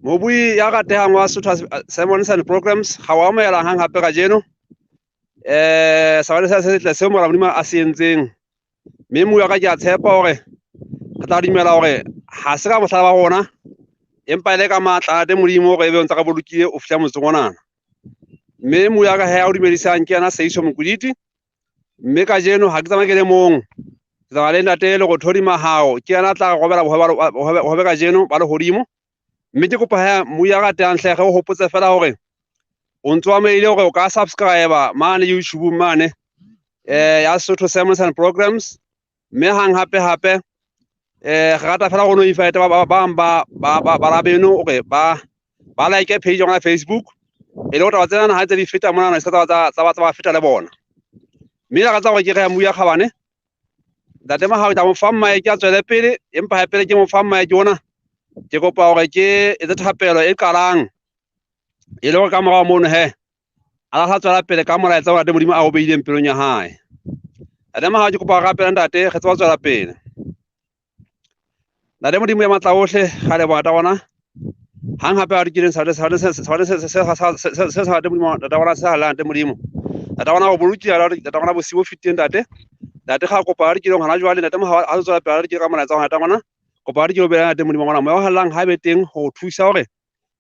Mobui ya ratehang wa Sotho Sermons and Programs ga wa amoela hang hape ka jeno sa se setle se mo Modimo a se entseng mme mo ya ka ke a tshepa hore re tla dumela hore ha se ka bohlala ba rona empa ile ka matla a Modimo hore ebe o ntse ka bolokile o fihla motseng ona mme mo ya ka ha o dumedisang ke yana Seiso Mokuditi mme ka jeno ha ke tsama ke le mong tsa le ntate le go thodima hao ke yana tla robela bohobe ka jeno ba le hodimo mme ke kopa ha mo ya ka tang hle go hopotse fela hore o ntse maile hore o ka subscribe mane YouTube mane ya Sotho Sermons and Programs mme hang hape ga rata fela go no invite ba rabeno okay ba like page on Facebook e le go taba tsena ha tse di feta mona na se tsa feta le bona mme la ka tsa go ke ga mo ya khabane ntate ma ha o tla mo fa mma ke a tswele pele empa ha pele ke mo fa mma ke ona ke kopa hore ke e thapelo e qalang e le go ka morago mono he a ga tswela pele ka molaetsa wa Modimo a o beileng pelong ya hae ntate ma ha ke kopa gape ntate ge tswa tswela pele ntate Modimo ya matla ohle ga le bata bona hang hape a di kileng sa Modimo ntate bona sa la ntate Modimo ntate bona go bolukile ntate bona bosibo fiteng ntate ga kopa a di kileng hana jwale ntate ma ha a tswela pele a di ke ka molaetsa wa ntate bona kopa a di ke o bela ntate Modimo bona mo ha lang ha be teng go thusa hore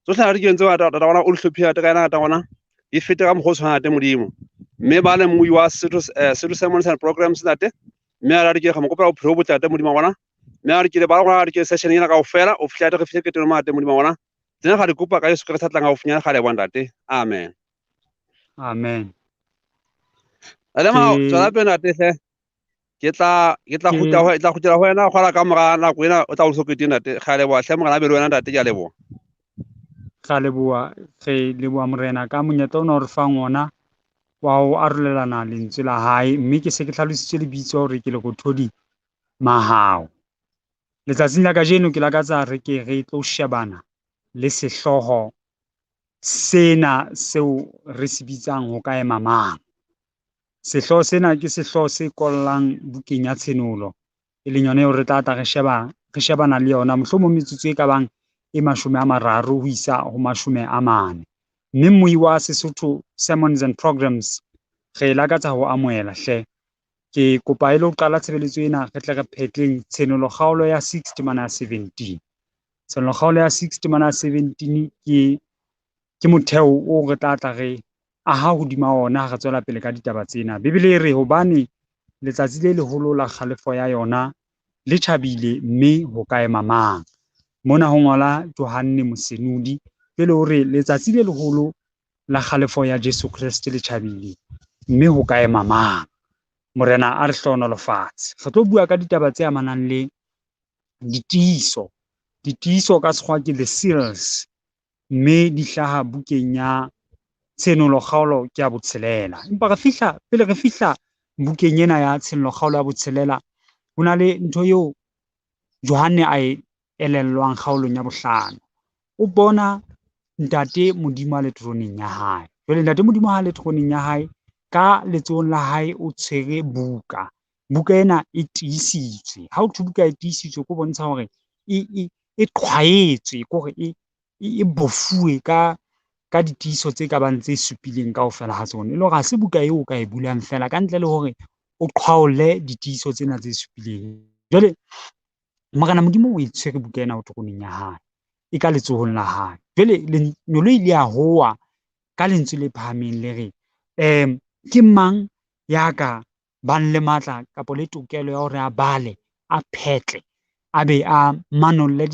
tsohle ha di ke ntse ntate bona o hlophiya ntate ka yana ntate bona e fete ka mogotso ha ntate Modimo mme ba le mmui wa Sotho Sermons and Programs ntate mme a di ke ga mo kopa o phelo botle ntate Modimo bona mme a di ke ba gona di ke session ena ka ofela o fihla re fihle ke teno ma ntate Modimo bona tsena ga di kopa ka Yesu Kriste tla nga o finya ga le bona ntate amen adama tsala pele ntate hle ke tla khutla ho wena go la ka mora nako ena o tla o sokete ntate ga le bo hle mogana be le wena ntate ke a leboa ga leboa ge leboa morena ka monyetla ona o re fang ona wa o arolelana lentswe la hae mme ke se ke tlhalositse lebitso hore ke le go thodi mahao letsatsing la kajeno ke lakatsa re ke re tlo shebana le sehloho sena seo re se bitsang ho ka ema mang sehloho sena ke sehloho se kollang bukeng ya tshenolo e leng yona eo re tla re shebana le yona mohlomong metsotso e ka bang e 30 ho isa ho 40 mme mmui wa Sesotho Sermons and Programs re lakatsa ho amohela hle ke kopa ile ho qala tshebeletso ena re tle re phetleng tshenolo kgaolo ya 60 mana 17 tshenolo kgaolo ya 60 mana 17 ke motheo o re tla re aha hodima ona re tswela pele ka ditaba tsena bibele e re hobane letsatsi le leholo la kgalefo ya yona le tjhabile mme ho ka ema mang mona ho ngola Johanne Mosenudi pele hore letsatsi le leholo la kgalefo ya Jesu Kriste le tjhabile mme ho ka ema mang morena a re hlono lefatshe re tlo bua ka ditaba tse amanang le ditiiso ka sekgowa ke the seals mme di hlaha bukeng ya tshenolo kgaolo ke ya botshelela empa pele re fihla bukeng ena ya tshenolo kgaolo ya botshelela ho na le ntho eo Johanne a e elellwang kgaolong ya 5 o bona ntate Modimo a le troneng ya hae jwale ntate Modimo ha le troneng ya hae ka letsohong la hae o tshwere buka ena e tiisitswe ha o thwe buka e tiisitswe go bontsha hore e qhwaetswe gore e bofuwe ka ditiiso tse ka bang tse supileng kaofela ha tsona e le hore ha se buka eo o ka e bulang fela ka ntle le hore o qhwaole ditiiso tsena tse supileng jwale Morena Modimo o e tshwere buka ena o troneng ya hae e ka letsohong la hae jwale lenyolo ile a hoa ka lentswe le phahameng le re ke mang ya ka bang le matla kapo le tokelo ya hore a bale a phetle a be a manolle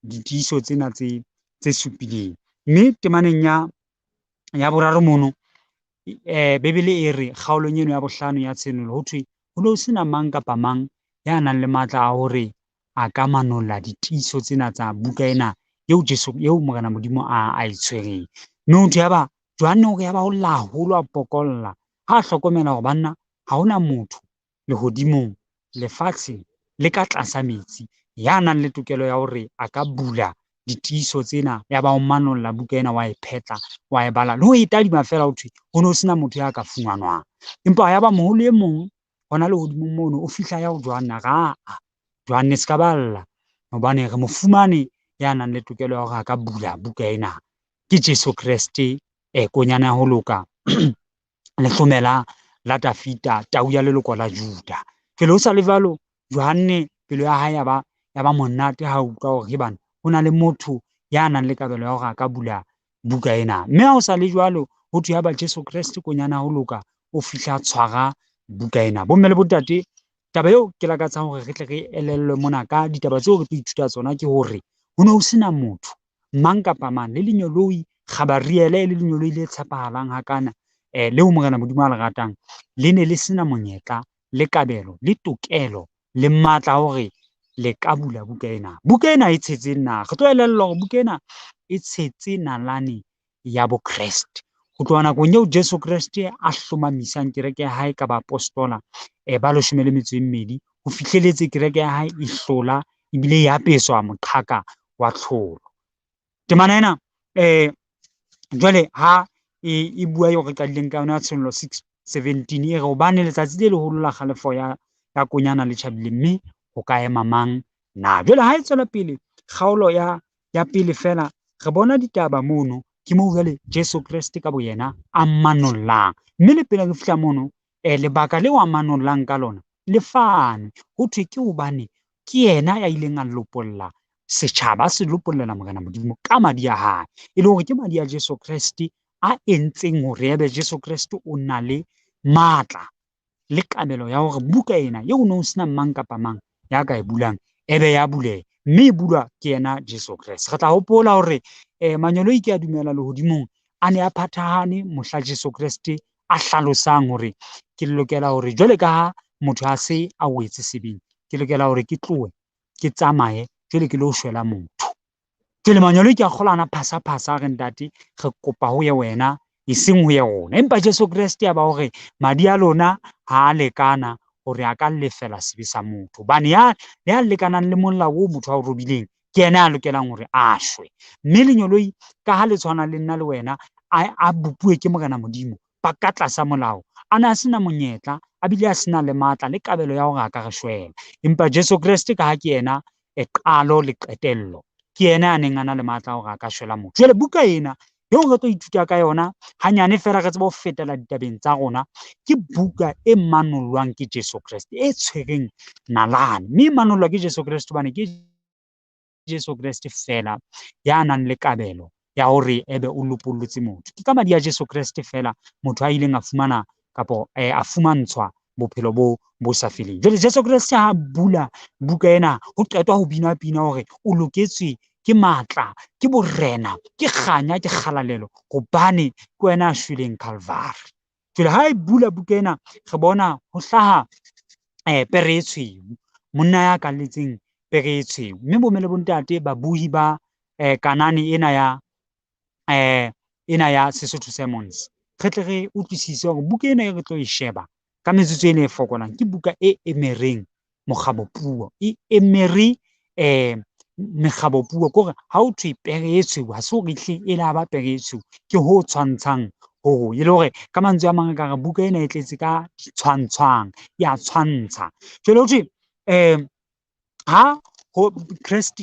ditiiso tsena tse supileng mme temaneng ya boraro mono bibele e re kgaolong eno ya 5 ya tshenolo ho thwe ho no sena mang kapa mang ya nang le matla a hore a ka manolla ditiiso tsena tsa buka ena eo Morena Modimo a e tshwereng mme ho thwe Johanne hore ya ba ho laholo a pokolla ha hlokomela hore banna ha hona motho lehodimong lefatsheng le ka tlasa metsi ya nang le tokelo ya hore a ka bula ditiiso tsena ya ba o manolla buka ena wa e phetla wa e bala le ho e tadima fela ho thwe ho no sena motho ya ka fumanwang empa ya ba moholo e mong hona le hodimong mono o fihla ya ho Johanne Johanne se ka balla hobane re mo fumane ya nang le tokelo ya hore a ka bula buka ena ke Jesu Kreste konyana ya ho loka lehlomela la Dafita, tau ya leloko la Juda. Jwale ho sa le jwalo, Johanne pelo ya hae ya ba monate ha utlwa hore bana ho na le motho ya nang le kabelo ya hore a ka bula buka ena. Mme ha o sa le jwalo, ho thwe ya ba Jesu Kreste konyana ho loka o fihla tshwara buka ena. Bomme le bontate, taba eo ke lakatsang hore re tle re elellwe mona ka ditaba tseo re tlo ithuta tsona ke hore ho ne ho sena motho mang kapa mang le lenyoloi kgabariele le lenyoloi le tshepahalang hakana leo Morena Modimo a le ratang le ne le sena monyetla le kabelo le tokelo le matla hore le ka bula buka ena. Buka ena e tshetse na re tlo elellwa hore buka ena e tshetse nalane ya bo Kreste. Ho tloha nakong eo Jesu Kreste a hlomamisang kereke ya hae ka baapostola ba 12 ho fihleletse kereke ya hae e hlola ebile e apeswa moqhaka wa tlholo. Temana ena jwale ha e bua eo re qadileng ka yona tshwanelo 6:17 e re hobane letsatsi le leholo la kgalefo ya konyana le tjhabile mme ho ka ema mang na. Jwale ha e tswela pele kgaolo ya pele fela re bona ditaba mono ke moo jwale Jesu Kreste ka boyena a manollang, mme le pele re fihla mono lebaka leo a manollang ka lona le fane ho thwe ke hobane ke yena ya ileng a lopolla setjhaba, a se lopollela Morena Modimo ka madi a hae, e le hore ke madi a Jesu Kreste a entseng hore ebe Jesu Kreste o na le matla le kabelo ya hore buka ena eo no sena mang kapa mang ya ka e bulang ebe ya buleha, mme e bulwa ke yena Jesu Kreste. Re tla hopola hore manyoloi ke a dumela lehodimong a ne a phathahane mohla Jesu Kreste a hlalosang hore ke lokela hore jwale ka ha motho a se a wetse sebeng, ke lokela hore ke tlohe ke tsamaye jwale ke lo shwela motho. Jwale manyoloi ke a kgolana phasaphasa re ntate re kopa ho ye wena e seng ho ye rona, empa Jesu Kreste ya ba hore madi a lona ha a lekana hore a ka lefela sebe sa motho, hobane ya lekanang le molao o motho a o robileng ke yena a lokelang hore a shwe. Mme lenyoloi ka ha le tshwana le nna le wena a bopuwe ke Morena Modimo ba ka tlasa molao, a ne a sena monyetla a bile a sena le matla le kabelo ya hore a ka re shwela, empa Jesu Kreste ka ha ke yena qalo le qetello, ke yena a neng a na le matla hore a ka shwela motho. Jwale buka ena eo re tlo ithuta ka yona hanyane fela re tsebe ho fetela ditabeng tsa rona, ke buka e manolwang ke Jesu Kreste e tshwereng nalane, mme e manolwa ke Jesu Kreste hobane ke Jesu Kreste fela ya nang le kabelo ya hore ebe o lopollotse motho. Ke ka madi a Jesu Kreste fela motho a ileng a fumana kapo a fumantshwa bophelo bo sa feleng. Jwale Jesu Kreste ha bula buka ena ho qetwa ho binwa hore o loketswe ke matla, ke borena, ke kganya, ke kgalalelo hobane ke wena a shweleng Calvary. Jwale ha e bula buka ena re bona ho hlaha pere e tshweu, monna ya kalletseng pere e tshweu, mme bomme le bontate babui ba kanane ena ya Sesotho Sermons re tle re utlwisise hore buka ena e re tlo e sheba ka metsotso ena e fokolang ke buka e emereng mokgabopuo, e emere mekgabopuo, kore ha ho thwe pere e tshweu ha se hore ehlile e la ba pere e tshweu ke ho tshwantshang ho e le hore ka mantswe a mang ka re buka ena e tletse ka tshwantshwang ya tshwantsha. Jwale ho thwe ha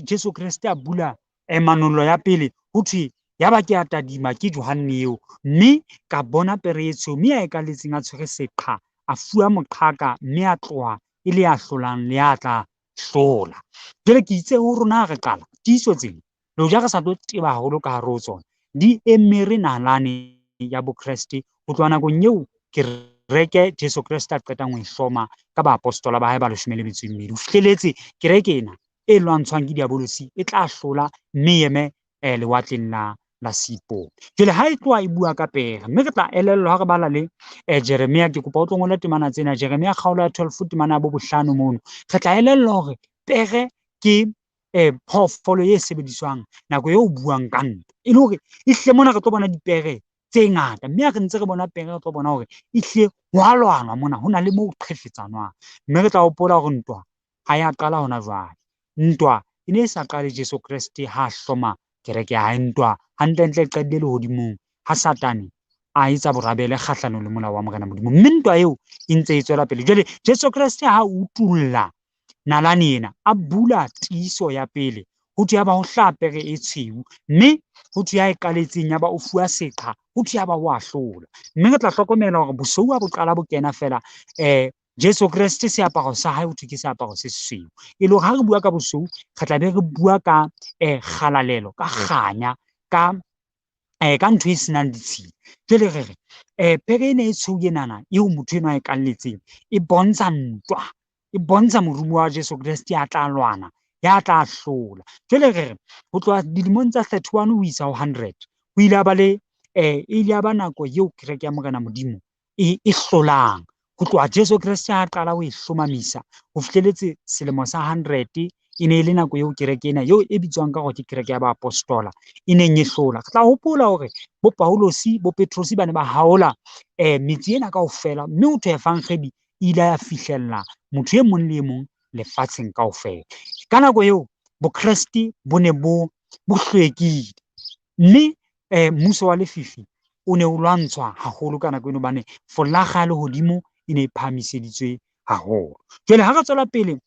Jesu Kreste a bula manollo ya pele ho thwe ya ba ke a tadima ke Johanne eo, mme ka bona pere e tshweu mme ya e kaletseng a tshwere seqha a fuwa moqhaka mme a tloha e le ya hlolang le ya tla hlola. Jwale ke itse ho rona re qala tiiso tsena le hoja re sa tlo teba haholo ka hare ho tsona di emere nalane ya bo Kreste ho tloha nakong eo kereke Jesu Kreste a qetang ho e hloma ka baapostola ba hae ba 12 ho fihleletse kereke ena e lwantshwang ke diabolosi e tla hlola mme eme lewatleng la Sipone. Jwale ha e tloha e bua ka pere, mme re tla elellwa ha re bala le Jeremia, ke kopa o tlo ngola temana tsena, Jeremia kgaolo ya 12 temana ya bo 5 mono, re tla elellwa hore pere ke phoofolo e sebediswang nako eo buang ka ntwa, e le hore ehlile mona re tlo bona dipere tse ngata, mme ha re ntse re bona pere re tlo bona hore ehlile ho a lwanwa mona, ho na le moo qhefetsanwang, mme re tla hopola hore ntwa ha ya qala hona jwale. Ntwa e ne e sa qale Jesu Kreste ha hloma kereke ya hae, ntwa hantlentle e qadile lehodimong ha Satane a etsa borabele kgahlano le molao wa Morena Modimo, mme ntwa eo e ntse e tswela pele. Jwale Jesu Kreste ha utulla nalane ena a bula tiiso ya pele ho thwe ya ba ho hlaha pere e tshweu, mme ho thwe ya e qaletseng ya ba o fuwa seqha, ho thwe ya ba o a hlola. Mme re tla hlokomela hore bosweu ha bo qala bo kena fela Jesu Kreste seaparo sa hae ho thwe ke seaparo se sweu. E le hore ha re bua ka bosweu, re tla be re bua ka kgalalelo, ka kganya, ka ntho e senang ditshila. Jwale re re pere ena e tshweu enana eo motho enwa a e kalletseng e bontsha ntwa, e bontsha morumo wa Jesu Kreste ya tla lwana, ya tla hlola. Jwale re re ho tloha dilemong tsa 31 ho isa ho 100 ho ile a ba le e ile ya ba nako eo kereke ya Morena Modimo e hlolang. Ho tloha Jesu Kreste ha qala ho e hlomamisa ho fihlelletse selemo sa 100 e ne e le nako eo kereke ena eo e bitswang ka hore ke kereke ya baapostola e neng e hlola. Re tla hopola hore bo Paulosi, bo Petrosi ba ne ba haola metsi ena kaofela, mme ho thwe efankgedi ile ya fihlella motho e mong le e mong lefatsheng kaofela. Ka nako eo bokreste bo ne bo hlwekile, mme mmuso wa lefifi o ne o lwantshwa haholo ka nako eno hobane folakga ya lehodimo e ne e phahamiseditswe haholo. Jwale ha re tswela pele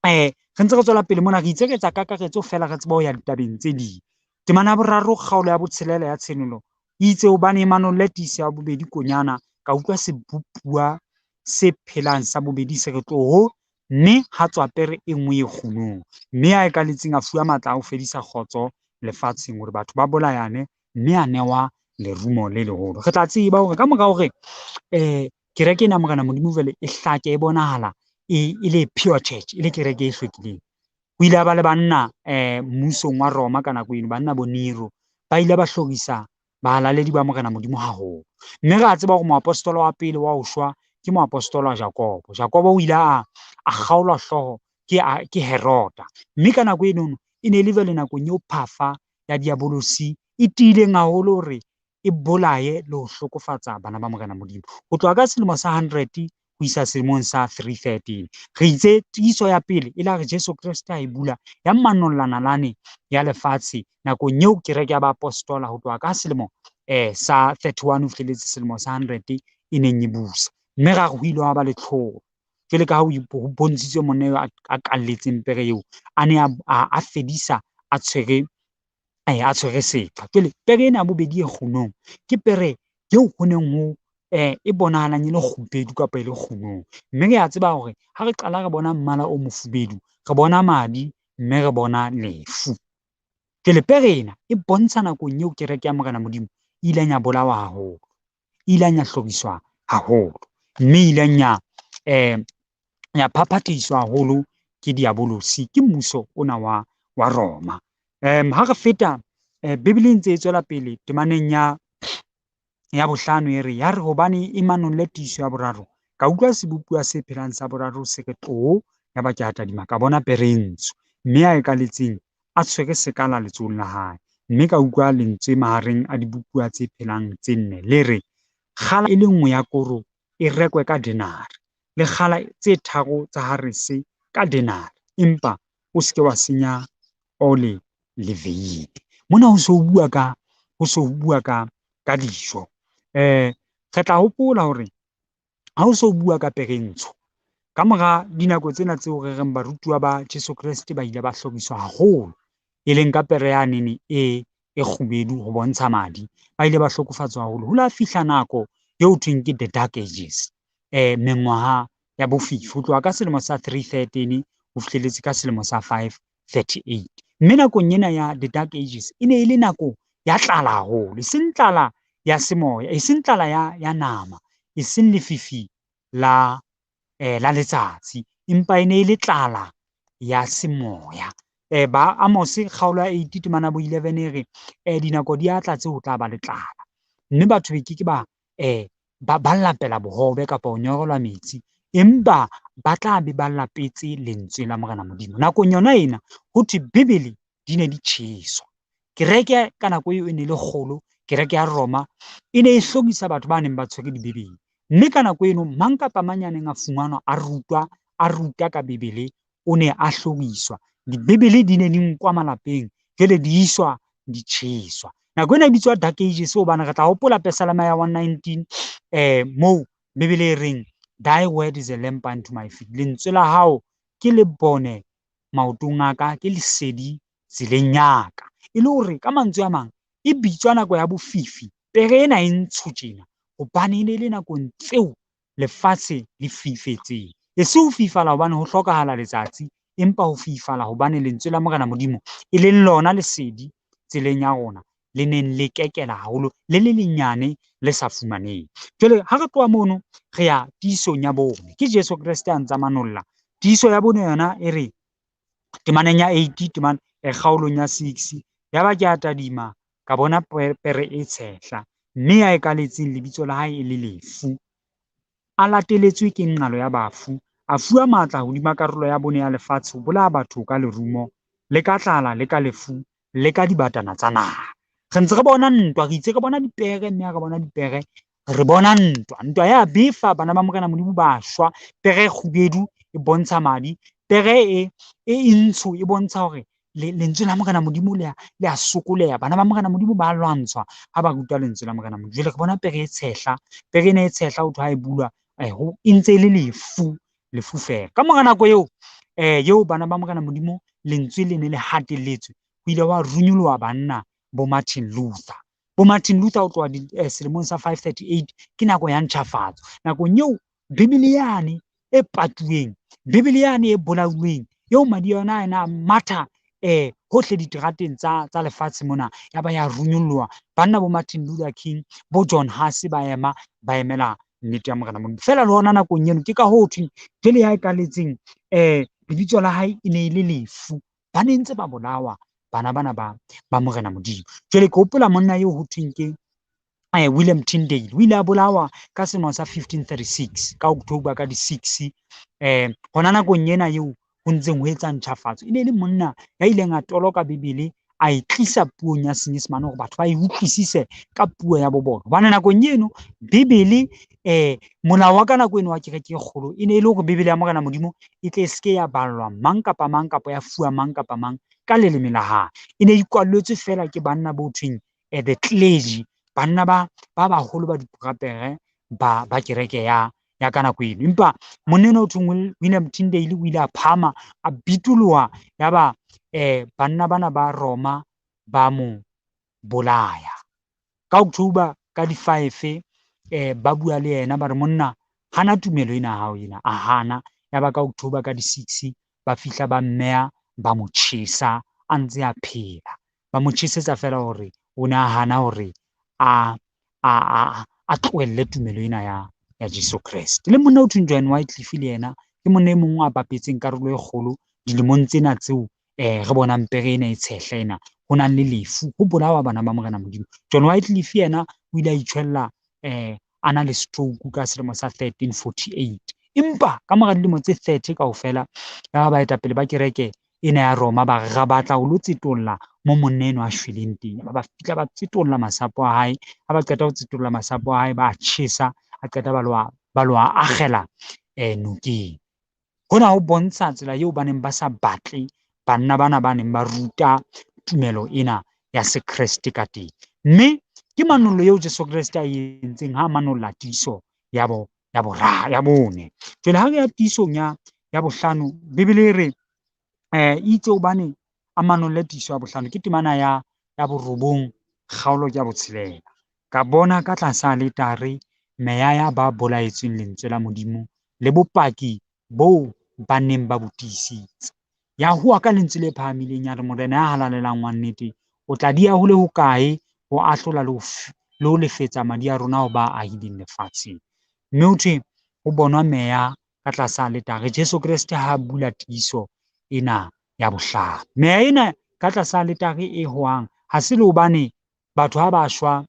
re ntse re tswela pele mona, re itse re etsa kakaretso fela re tseba ho ya ditabeng tse ding. Temana ya boraro, kgaolo ya botshelela ya tshenolo e itse hobane e manolle tiiso ya bobedi konyana ka utlwa sebupua se phelang sa bobedi se re tloho, mme ha tswa pere e nngwe e kgunong, mme a ekaletseng a fuwa matla a ho fedisa kgotso lefatsheng hore batho ba bolayane, mme a newa lerumo le leholo. Re tla tseba hore ka mora hore kereke ena Morena Modimo jwale e hlake e bonahala e le pure church, e le kereke e hlwekileng. Ho ile ba le banna mmusong wa Roma ka nako eno, banna bo Nero ba ile ba hlorisa bahalaledi ba Morena Modimo haholo. Mme re a tseba hore moapostola wa pele wa ho shwa ke moapostola Jakobo. Jakobo o ile a kgaolwa hlooho ke Herota, mme ka nako eno e ne le jwale nakong eo phafa ya diabolosi e tiileng haholo hore e bolaye le ho hlokofatsa bana ba Morena Modimo. Ho tloha ka selemo sa 100 ho isa selemong sa 313 re itse tiiso ya pele e la re Jesu Kreste a e bula ya manolla nalane ya lefatshe nakong eo kereke ya baapostola ho tloha ka selemo sa 31 ho fihlelletse selemo sa 100 e neng e busa. Mme ra re ho ile wa ba le tlholo, jwale ka ha ho bontshitswe monna eo a qalletseng pere eo a ne a fedisa a tshwere seqha. Jwale pere ena ya bobedi e kgunong ke pere eo ho neng ho e bonahalang e le kgubedu kapa e le kgunong, mme re a tseba hore ha re qala re bona mmala o mofubedu re bona madi, mme re bona lefu. Jwale pere ena e bontsha nakong eo kereke ya Morena Modimo e ileng ya bolawa haholo, e ileng ya hloriswa haholo, mme e ileng ya phaphatheiswa haholo ke diabolosi, ke mmuso ona wa Roma. Ha re feta Bebele ntse e tswela pele temaneng ya bohlano e re ya re hobane e manolle tiiso ya boraro ka utlwa sebupua se phelang sa boraro se re tloho, ya ba ke a tadima ka bona pere e ntsho, mme a ekaletseng a tshwere sekala letsohong la hae, mme ka utlwa lentswe mahareng a dibupua tse phelang tse nne le re kgala e le nngwe ya koro e rekwe ka denare, le kgala tse tharo tsa harese ka denare, empa o se ke wa senya ole le veine. Mona ho so bua ka dijo. Re tla hopola hore ha o so bua ka pere ntsho ka mora dinako tsena tseo re reng barutuwa ba Jesu Kreste ba ile ba hloriswa haholo, e leng ka pere yanene e kgubedu ho bontsha madi, ba ile ba hlokofatswa haholo ho la fihla nako eo thweng ke the Dark Ages, mengwaha ya bofifi ho tloha ka selemo sa 313 ho fihlelletse ka selemo sa 538. Mme nakong ena ya the Dark Ages e ne e le nako ya tlala haholo, e seng tlala ya semoya, e seng tlala ya nama, e seng lefifi la letsatsi, empa e ne e le tlala ya semoya. Ba Amos kgaolo ya 8 temana bo 11 e re dinako di a tla tse ho tla ba le tlala, mme batho be ke ba lapela bohobe kapa ho nyorelwa metsi, empa ba tla be ba lapetse lentswe la Morena Modimo. Nakong yona ena ho thwe Bebele di ne di tjheswa, kereke ka nako eo e ne le kgolo, kereke ya Roma e ne e hlokisa batho ba neng ba tshwere dibebele, mme ka nako eno mang kapa mang ya neng a fumanwa a ruta ka Bebele o ne a hloriswa. Dibebele di ne di nkwa malapeng, jwale di iswa di tjheswa. Nako ena e bitswa Dark Ages hobane re tla hopola Psalm ya 119 moo Bebele e reng thy word is a lamp unto my feet, lentswe la hao ke lebone maotong a ka, ke lesedi tseleng ya ka e le hore ka mantswe a mang e bitswa nako ya bofifi. Pere ena e ntsho tjena hobane e ne le nakong tseo lefatshe le fifetseng. E se ho fifala hobane ho hlokahala letsatsi, empa ho fifala hobane lentswe la Morena Modimo e leng lona lesedi tseleng ya rona le neng le kekela haholo le le lenyane le sa fumaneng. Jwale ha re tloha mono re ya tiisong ya bone, ke Jesu Kreste a ntsa manolla. Tiiso ya bone yona e re temaneng ya 80 kgaolong ya 6 yaba ke a tadima ka bona pere e tshehla, mme ya ekaletseng lebitso la hae e le lefu. A lateletswe ke nqalo ya bafu, a fuwa matla hodima karolo ya bone ya lefatshe ho bolaya batho ka lerumo le ka tlala le ka lefu le ka dibatana tsa naha. Re ntse re bona ntwa, re itse re bona dipere, mme ha re bona dipere re bona ntwa ya befa. Bana ba Morena Modimo ba shwa, pere e kgubedu e bontsha madi, pere e ntsho e bontsha hore lentswe la Morena Modimo le a sokoleha. Bana ba Morena Modimo ba lwantshwa ha ba ruta lentswe la Morena Modimo. Jwale re bona pere e tshehla, pere ena e tshehla ho thwe ha e bulwa e ntse e le lefu fela. Ka mora nako eo bana ba Morena Modimo lentswe le ne le hatelletswe, ho ile wa runyoloha banna bo Martin Luther. Bo Martin Luther ho tloha selemong sa 538 ke nako ya ntjhafatso, nakong eo Bebele yane e patuweng, Bebele yane e bolauweng, eo madi yona a matha hohle diterateng tsa lefatshe mona, ya ba ya runyolloha. Banna bo Martin Luther King, bo John Hussey ba emela nnete ya Morena Modimo. Fela le hona nakong eno ke ka ho thwe jwale ya ekaletseng lebitso la hae e ne e le lefu, ba ne ntse ba bolawa bana bana ba Morena Modimo. Jwale ke hopola monna eo ho thweng ke William Tyndale, o ile a bolawa ka selemo sa 1536 ka October ka di-6 hona nakong ena eo ho ntseng ho etsa ntjhafatso. E ne le monna ya ileng a toloka Bebele a e tlisa puong ya Senyesemane hore batho ba e utlwisise ka puo ya bo bona, hobane nakong eno Bebele molao wa ka nako eno wa kereke e kgolo e ne e le hore Bebele ya Morena Modimo e tle e seke ya ballwa mang kapa mang kapa ya fuwa mang kapa mang ka leleme la hae. E ne ikwalletswe fela ke banna bo thweng the clergy, banna ba baholo ba diporapere ba kereke ya ka nako eno. Empa monna enwa ho thweng William Tyndale o ile a phama a bitoloha, yaba banna bana ba Roma ba mo bolaya. Ka October ka di-5 ba bua le yena ba re monna hana tumelo ena ya hao ena, a hana. Yaba ka October ka di-6 ba fihla ba mmeha ba mo tjhesa a ntse a phela, ba mo tjhesetsa fela hore o ne a hana hore a tlohelle tumelo ena ya Jesu Kreste. Le monna o thweng John Wycliffe le yena ke monna e mong a bapetseng karolo e kgolo dilemong tsena tseo re bonang pere ena e tshehla ena, ho nang le lefu, ho bolawa bana ba Morena Modimo. John Wycliffe yena o ile a itjhwella a na le stroke ka selemo sa 1348, empa ka mora dilemo tse 30 kaofela ya baetapele ba kereke ena ya Roma ba re ra batla ho lo tsetolla mo monna eno a shweleng teng. Ba fihla ba tsetolla masapo a hae, ha ba qeta ho tsetolla masapo a hae ba a tjhesa, a qeta ba lo a akgela nokeng. Hona ho bontsha tsela eo ba neng ba sa batle banna bana ba neng ba ruta tumelo ena ya sekreste ka teng. Mme ke manollo eo Jesu Kreste a entseng ha manolla tiiso ya bone. Jwale ha re ya tiisong ya bohlano, Bebele e re itse hobane a manolle tiiso ya bohlano ke temana ya borobong kgaolo ke ya botshelela. Ka bona ka tlasa letare meyaya ba bolaetsweng lentswe la Modimo le bopaki boo ba neng ba bo tiisitse. Ya hua ka lentswe le phahamileng ya re morena ya halalelang wa nnete o tla dia hole ho kae ho ahlola le ho lefetsa madi a rona ho ba ahileng lefatsheng. Mme ho thwe ho bonwa meya ka tlasa letare Jesu Kreste ha bula tiiso ena ya bohlano. Meya ena ka tlasa letare e hoang ha se le hobane batho ha ba shwa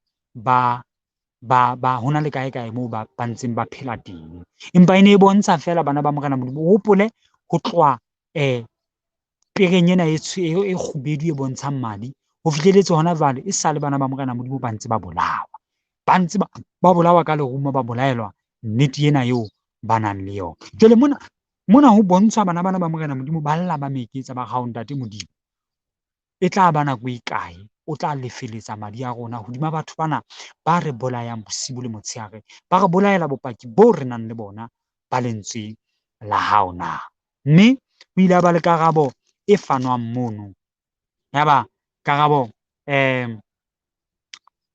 hona le kae moo ba ntseng ba phela teng, empa e ne e bontsha fela bana ba Morena Modimo. O hopole ho tloha pereng ena e kgubedu e bontshang madi ho fihlelletse hona jwale e sale bana ba Morena Modimo ba ntse ba bolawa, ba ntse ba bolawa ka lerumo, ba bolaelwa nnete ena eo ba nang le yona. Jwale mona ho bontshwa bana ba Morena Modimo ba lla ba meketsa ba kgao ntate Modimo, e tla ba nako e kae o tla lefeletsa madi a rona hodima batho bana ba re bolayang bosibu le motshehare, ba re bolaela bopaki boo re nang le bona ba lentswe la hao na? Mme o ile a ba le karabo e fanwang mono yaba karabo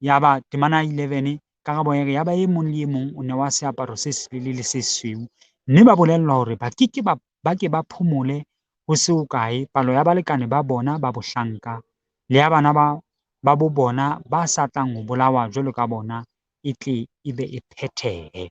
yaba temana 11 karabo ya yaba e mong le e mong o ne wa seaparo se selele le se sweu mme ba bolellwa hore ba ke ba phomole ho se ho kae palo ya balekane ba bona ba bohlanka le ya bana ba bo bona ba sa tlang ho bolawa jwalo ka bona e tle e be e phethehe.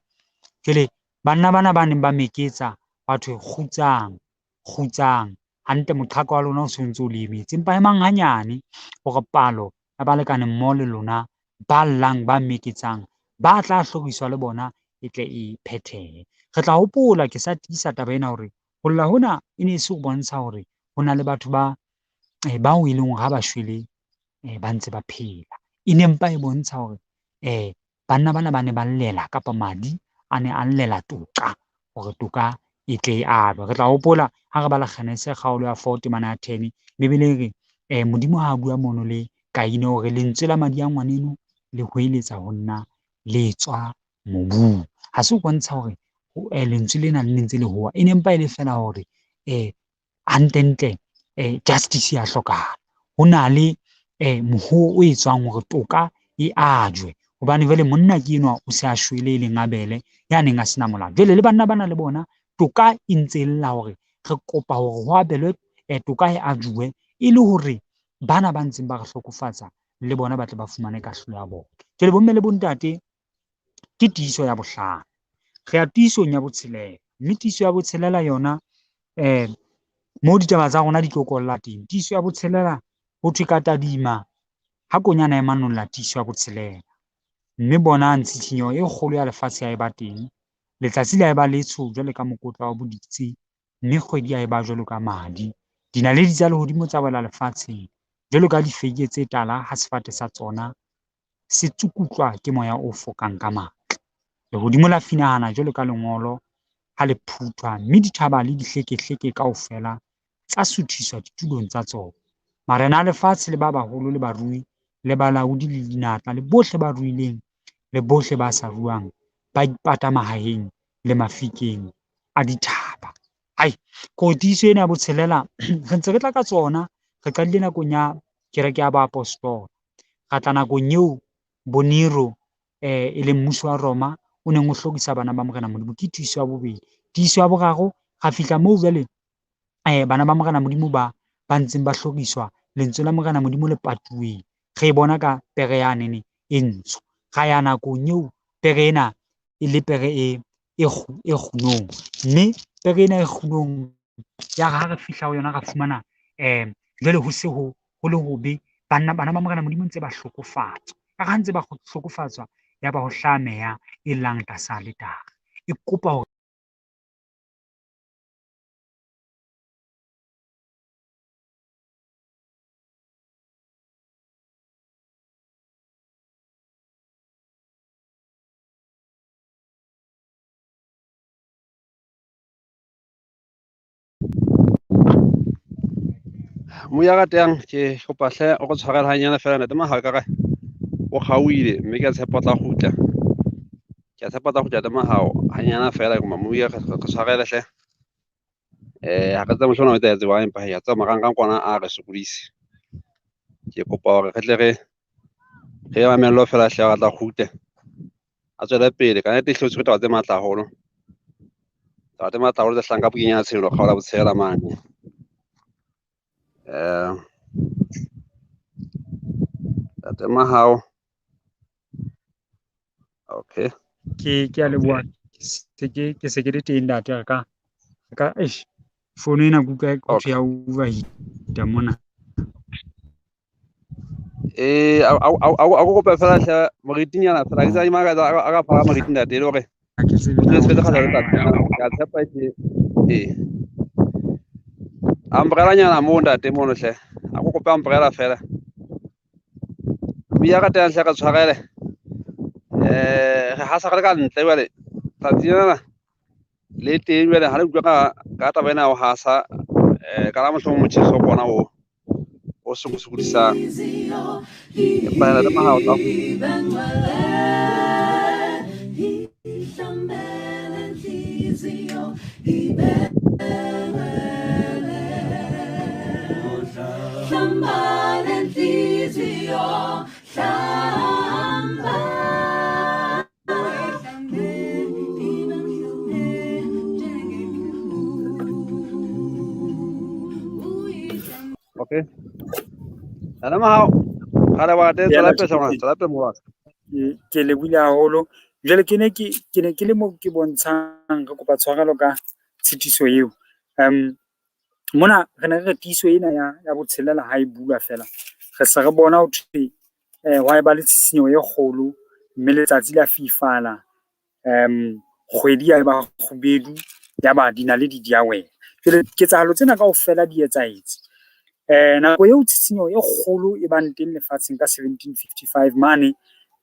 Jwale banna bana ba neng ba meketsa batho kgutsang hantle moqhaka wa lona o so ntso o le emetse empa emang hanyane hore palo ya balekane mmoho le lona ba llang ba meketsang ba tla hloriswa le bona e tle e phethehe. Re tla hopola ke sa tiisa taba ena hore ho lla hona e ne se ho bontsha hore ho na le batho bao e leng hore ha ba shwele ba ntse ba phela. E ne mpa e bontsha hore banna bana ba ne ba llela kapa madi a ne a llela toka hore toka e tle e abwe. Re tla hopola ha re bala Kgenese kgaolo ya 4 temana ya 10 Bebele e re Modimo ha bua mono le Kaine hore lentswe la madi a ngwaneno le hweletsa ho nna le tswa mobung. Ha se ho bontsha hore lentswe lena le ntse le hoa e ne mpa e le fela hore hantle justice ya hlokahala. Ho na le mohuo o etswang hore toka e ajwe hobane jwale monna ke enwa o se a shwele e leng Abele ya neng a sena molao. Jwale le banna bana le bona toka e ntse e lla hore re kopa hore ho abelwe toka e ajuwe e le hore bana ba ntseng ba re hlokofatsa le bona ba tle ba fumane kahlolo ya bona. Jwale bomme le bontate ke tiiso ya bohlano. Re ya tiisong ya botshelela mme tiiso ya botshelela yona moo ditaba tsa rona di tlo kolla teng. Tiiso ya botshelela ho thwe ka tadima ha konyana e manolla tiiso ya botshelela mme bona ntshitshinyo e kgolo ya lefatshe ya eba teng. Letsatsi la eba letsho jwalo ka mokotla wa boditse mme kgwedi ya eba jwalo ka madi. Dinaledi tsa lehodimo tsa wela lefatsheng jwalo ka difeke tse tala ha sefate sa tsona se tsukutlwa ke moya o fokang ka matla. Lehodimo la finahana jwalo ka lengolo ha le phuthwa mme dithaba le dihlekehleke kaofela tsa suthiswa ditulong tsa tsona. Marena a lefatshe le ba baholo le barui le balaodi le dinatla le bohle ba ruileng le bohle ba sa ruang ba ipata mahaheng le mafikeng a dithaba. Tiiso ena ya botshelela re ntse re tla ka tsona. Re qadile nakong ya kereke ya Baapostola, ra tla nakong eo Boniro e leng mmuso wa Roma o neng o hlokisa bana ba Morena Modimo. Ke tiiso ya bobedi. Tiiso ya boraro ra fihla moo jwale bana ba Morena Modimo ba ntseng ba hloriswa lentswe la Morena Modimo le patuweng. Re e bona ka pere yanene e ntsho. Ra ya nakong eo pere ena e le pere e kgunong mme pere ena e kgunong ya ha re fihla ho yona ra fumana jwale ho se ho le hobe bana ba Morena Modimo ntse ba hlokofatswa. Ka ha ntse ba hlokofatswa ya ba ho hlaha meya e lang tlasa letara e kopa hore Mo ya ratang ke kopa hle o go tshwarela hanyane fela ntate mahao ka o kgauile mme ke a tshepa o tla kgutla. Ke a tshepa o tla kgutla ntate mahao hanyane fela mo ya re tshwarele hle. Ha re tsebe mohlomong o tla etsa empa ya tsama marangrang kwana a re sokodise. Ke kopa hore re tle re mamello fela hle a tla kgutla a tswele pele ka nnete hlotse ke taba tse matla haholo. Taba tse matla haholo tse hlahang ka bokenya tshenyo kgaola botshela mane. Ntate mahao okay. ke a leboha ke se ke le teng ntate re ka fono ena kuka ho thwe ya overheat mona. A go kopa fela hle moritinyana fela ke sa imaka a ka phara moriting ntate le hore ke o tle se kgahla le tsebe tata ke a tshepa umbrella nyana mo ntate mono hle a go kopa umbrella fela ya ka teng hle ka tshwarele ha sa re ka ntle jwale tsatsi lena le teng jwale ha le utlwa ka taba ena o hasa ka la mohlomong motjheso bona o sokodisang empa ntate mahao tla Okay. Ana mahao. Hara wa te tsala pe mo. Ke lebile haholo jwale ke ne ke le mo ke bontshang re kopa tshwarelo ka tshitiso eo mona re ne re tiso ena ya botshelela ha e bua fela re se re bona ho thwe wa ba le tshenyo e kgolo mme letsatsi la fifala kgwedi ya ba kgubedu ya ba dinaledi di a wela jwale ketsahalo tsena kaofela di etsahetse nako eo tshenyo e kgolo e bang teng lefatsheng ka 1755 mane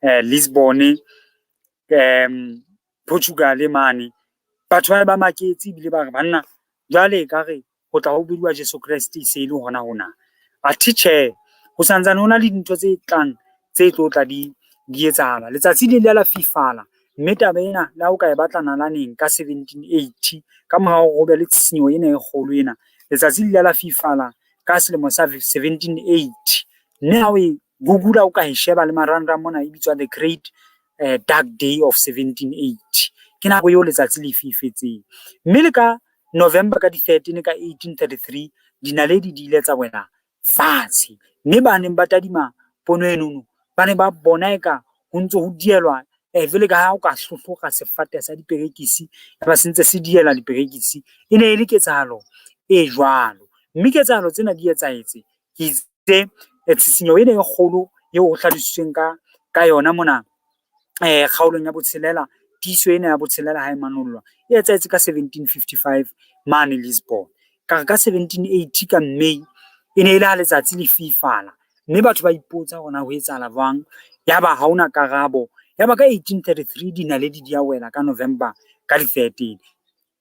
Lisbon Portugal mane batho ba maketse bile ba re banna jwale ka re ho tla ho buwa Jesu Kriste se ile hona athe tjhe ho santsane hona le dintho tse tlang tse tlo tla di etsahala letsatsi le la fifala mme taba ena la o ka e batlana la neng ka 1780 ka morao ho be le tshenyo ena e kgolo ena letsatsi le la fifala ka selemo sa 1780 mme ha o e Google o ka e sheba le marangrang mona e bitswa the great dark day of 1780 ke nako eo letsatsi le fifetseng mme le ka November ka di 13 ka 1833 dinaledi di ile tsa wena fatshe mme ba neng ba tadima pono enono ba ne ba bona eka ho ntso ho dielwa vele ka ha o ka hlohloka sefate sa diperekisi ba sentse se diela diperekisi e ne e le ketsahalo e jwalo mme ketsahalo tsena di etsahetse ke itse tshenyo ena e kgolo eo ho hlalositsweng ka yona mona kgaolong ya botshelela tiso ena ya botshelela ha e manollwa e etsahetse ka 1755 mane Lisbon ka 1780 ka May e ne e le ha letsatsi le fifala mme batho ba ipotsa hona ho etsahala jwang yaba ha ona karabo yaba ka 1833 dinaledi di a wela ka November ka di 13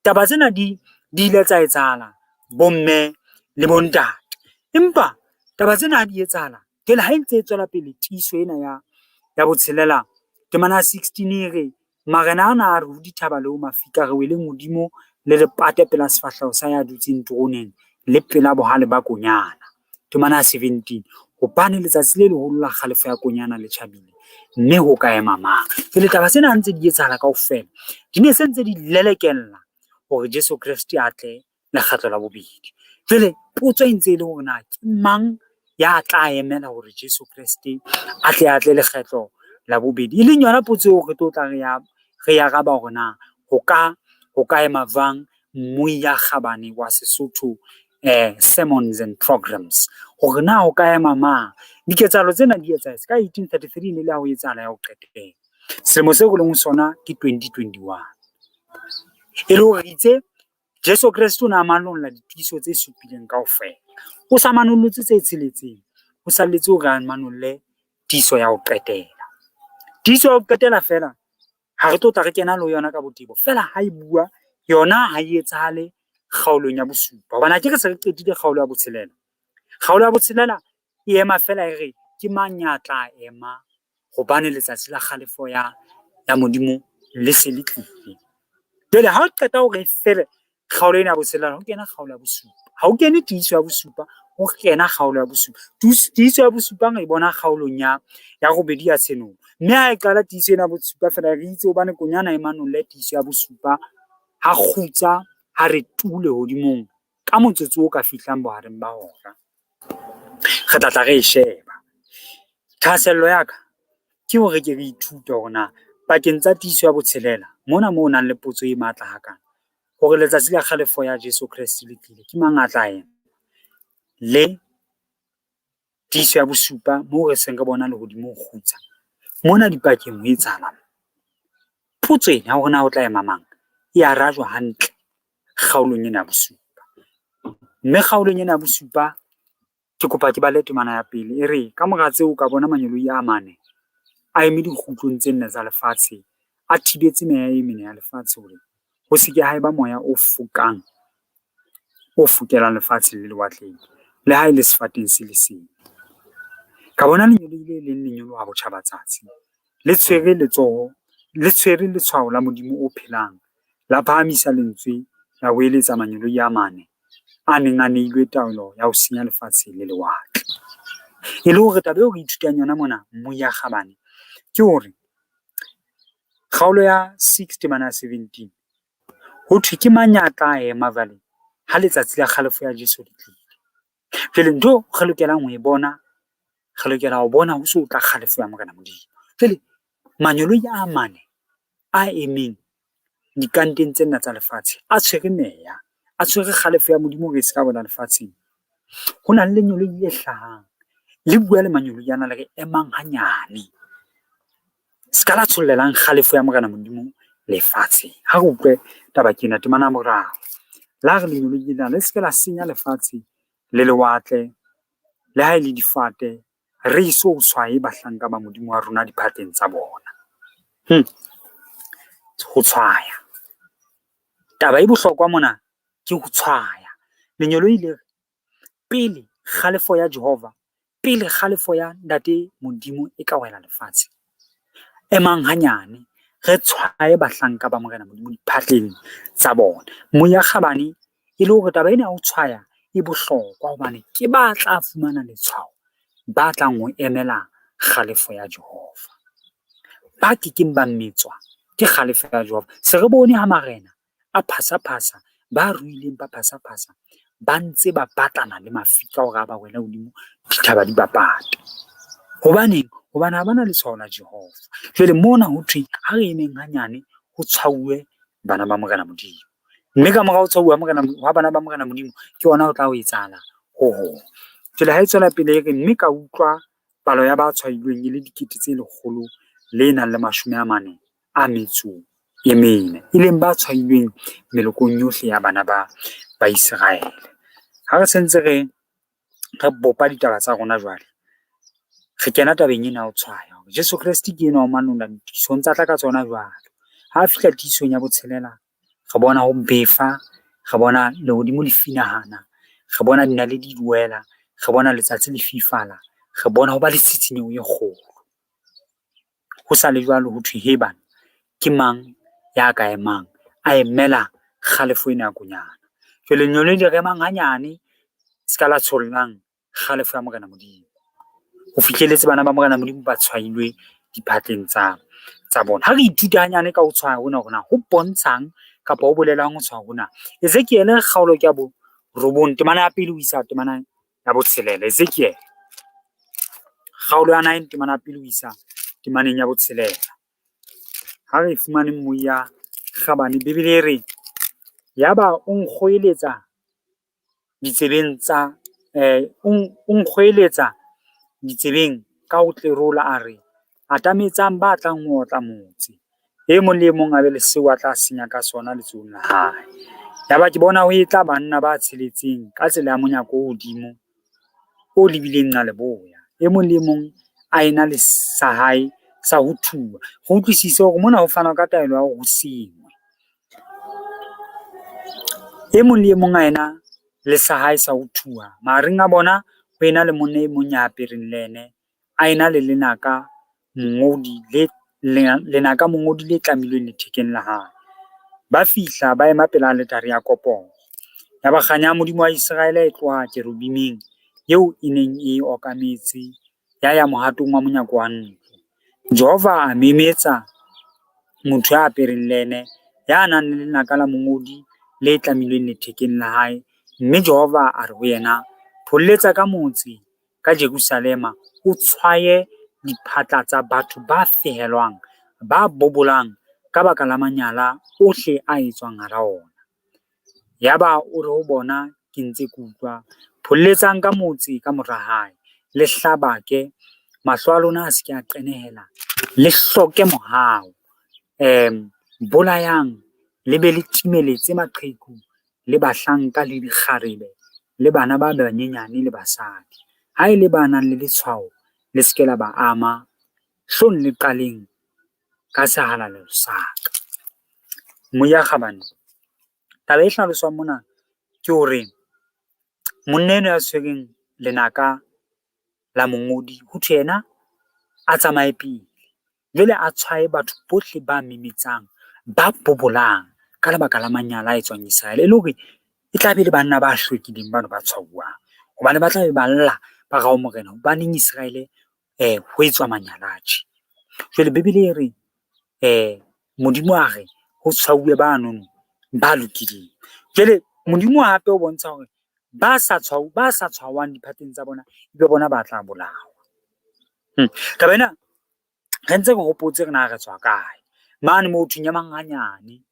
taba tsena di ile tsa etsahala bomme le bontate empa taba tsena di etsahala ke le ha ntse e tswela pele tiso ena ya botshelela temana 16 re marena ana a re ho dithaba leo mafika re wele modimo le le pate pela sefahleho sa ya dutseng troneng le pela bohale ba konyana temana 17 hobane letsatsi le leholo la kgalefo ya konyana le tjhabile mme ho ka ema mang le taba tsena ntse di etsahala kaofela di ne se ntse di lelekella hore Jesu Kriste a tle le kgatlo la bobedi jwale potso e ntse e le hore na ke mang ya tla emela hore Jesu Kriste a tle le kgetlo la bobedi e leng yona potso eo re tlo tla re ya raba hore na ho ka ema jwang mmui ya kgabane wa Sesotho sermons and programs hore na ho ka ema mang diketsahalo tsena di etsahetse ka 1833 ne le ha ho etsahala ya ho qetela selemo se go leng sona ke 2021 e le hore itse Jesu Kriste o na manolla ditiso tse supileng kaofela o sa manollotse tse tsheletseng o salletse hore a manolle tiso ya ho qetela tiso ya ho qetela fela ha re tla re kena le yona ka botebo fela ha e bua yona ha e etsahale kgaolong ya bosupa hobane ke re se re qetile kgaolo ya botshelela kgaolo ya botshelela e ema fela e re ke mang ya tla ema hobane letsatsi la kgalefo ya modimo le se le tlile jwale ha o qeta hore fele kgaolo ena ya botshelela ho kena kgaolo ya bosupa ha o kene tiiso ya bosupa ho kena kgaolo ya bosupa tiiso ya bosupa re bona kgaolong ya robedi ya tshenolo mme ha e qala tiiso ena ya bosupa fela re itse hobane konyana e manolle tiiso ya bosupa ha kgutsa ha re tule hodimong ka motsotso o ka fihlang bohareng ba hora re tla re sheba thasello ya ka ke hore ke re ithuta hore na pakeng tsa tiiso ya botshelela mona moo nang le potso e matla hakana hore letsatsi la kgalefo ya Jesu Kriste le tlile ke mang a tla ema le tiiso ya bosupa moo re seng re bona le hodimo ho kgutsa mona dipakeng ho etsahala potso ena ya hore na o tla ema mang e arajwa hantle kgaolong ena ya bosupa mme kgaolong ena ya bosupa ke kopa ke bale temana ya pele e re ka mora tseo ka bona manyoloi a mane a eme dikgutlong tse nne tsa lefatshe a thibetse meya e mene ya lefatshe hore ho se ke ha eba moya o fokelang lefatshe le lewatleng le ha e le sefateng se le seng ka bona lenyoloi le leng lenyolo ha botjhabatsatsi le tshwere letshwao la modimo o phelang la phahamisa lentswe la ho eletsa manyoloi a mane a neng a neilwe taolo ya ho senya lefatshe le lewatle e le hore taba eo re ithutang yona mona Moya Kgabane ke hore kgaolo ya 6:17 ho thwe ke mang ya tla ema vale ha letsatsi la kgalefo ya Jesu le tlile. Jwale ntho re lokelang ho e bona, re lokela ho bona ho so tla kgalefo ya Morena Modimo. Jwale manyolo a mane a emeng dikanteng tsena tsa lefatshe a tshwere meya, a tshwere kgalefo ya Modimo re se ka bona lefatsheng. Ho na le lenyolo le hlahang le bua le manyolo yana le re emang hanyane, ska la tshollelang kgalefo ya Morena Modimo lefatshe. Ha re utlwe taba kena temana morao, la re lenyolo lena le se la senya lefatshe le lewatle le ha ile difate, re iso tshwaye bahlanka ba Modimo wa rona diphateng tsa bona. Ho tshwaya, taba e bohlokwa mona ke ho tshwaya. Lenyolo ile pele kgalefo ya Jehova, pele kgalefo ya Ntate Modimo e ka wela lefatshe, emang hanyane re tshwaye bahlanka ba Morena Modimo diphatleng tsa bona. Moya Kgabane e le hore taba ena ya ho tshwaya e bohlokwa hobane ke ba tla fumana letshwao, ba tlang ho emela kgalefo ya Jehova, ba kekeng ba metswa ke kgalefo ya Jehova. Se re bone ha marena a phasa-phasa, ba ruileng ba phasa-phasa, ba ntse ba batlana le mafika hore a ba wela hodimo dithaba di bapate. Hobaneng? Hobane ha bana letshwao la Jehova. Jwale mona ho thwe ha re emeng hanyane ho tshwauwe bana ba Morena Modimo, mme ka mora ho tshwauwa wa bana ba Morena Modimo ke ona o tla ho etsahala ho. Jwale ha e tswela pele re mme ka utlwa palo ya ba tshwailweng e le 144 e leng ba tshwailweng melokong yohle ya bana ba Israel. Ha re sentse re bopa ditaba tsa rona jwale, re kena tabeng ena ho tshwaya. Jesu Kriste ke ena o manolla ditisong tsa tla ka tsona jwalo. Ha fihla tisong ya botshelela, re bona ho befa, re bona lehodimo le finahana, re bona dinale di duela, re bona letsatsi le fifala, re bona ho ba le tshitinyeho e kgolo. Ho sa le jwalo ho thwe he bana, ke mang ya ka emang a emela kgalefo ena ya konyana. Jwale lenyolo di re emang hanyane ska la tshollang kgalefo ya Morena Modimo, ho fihlelletse bana ba Morena Modimo ba tshwailwe diphatleng tsa bona. Ha re ithuta hanyane ka ho tshwaya hona ho bontshang kapa ho bolelang ho tshwaya hona. Ezekiel kgaolo ke ya bo 9 temana ya pele ho isa temana ya botshelela. Ezekiel kgaolo ya 9 temana ya pele ho isa temaneng ya botshelela. Ha re fumane Moya Kgabane, Bebele e re yaba o nkgoeletsa ditsebeng tsa o nkgoeletsa ditsebeng ka ho tlerola a re atametsang ba tlang ho otla motse, e mong le mong a be le seo a tla senya ka sona letsohong la hae. Yaba ke bona ho etla banna ba tsheletseng ka tsela ya monyako o hodimo o lebileng nqa leboya, e mong le mong a ena le sa hae sa ho thuwa. Ho utlwisise hore mona ho fanwa ka taelo ya hore ho sengwe. E mong le mong a ena le sa hae sa ho thuwa, mahareng a bona ho ena le monna e mong ya apereng lene, a ena le lenaka mongodi le tlamilweng lethekeng la hae. Ba fihla ba ema pela letare ya koporo, ya ba kganya ya Modimo wa Israel e tloha kerubimeng eo e neng e okametse ya mohatong wa monyako wa ntlo. Jehova a memetsa motho ya apereng lene ya nang le lenaka la mongodi le tlamilweng lethekeng la hae, mme Jehova a re ho yena, pholletsa ka motse ka Jerusalema o tshwaye diphatla tsa batho ba fehelwang, ba bobolang ka baka la manyala ohle a etswang hara ona. Yaba o re ho bona ke ntse ke utlwa, pholletsang ka motse ka mora hae, le hlabake, mahlo a lona a se ke a qenehela, le hloke mohao, bolayang, le be le timeletse maqheku le bahlanka le dikgarebe le bana ba banyenyane le basadi. Ha e le ba nang le letshwao le se ke la ba ama, hlong le qaleng ka sehalalo sa ka. Moya Kgabane, taba e hlaloswang mona ke hore monna enwa ya tshwereng lenaka la mongodi ho thwe yena a tsamaye pele, jwale a tshwaye batho bohle ba memetsang, ba bobolang ka lebaka la manyala a etswang Israel, e le hore e tla be le banna ba hlwekileng bano ba tshwauwang, hobane ba tla be ba lla ba ga morena hobaneng Israel ho etswa manyalatjhe. Jwale Bebele e re Modimo a re ho tshwauwe banono ba lokileng. Jwale Modimo hape o bontsha hore ba sa tshwawang diphatleng tsa bona ebe bona ba tla bolawa. Taba ena re ntse re hopotse re na re tswa kae mane mo thung ya manganyane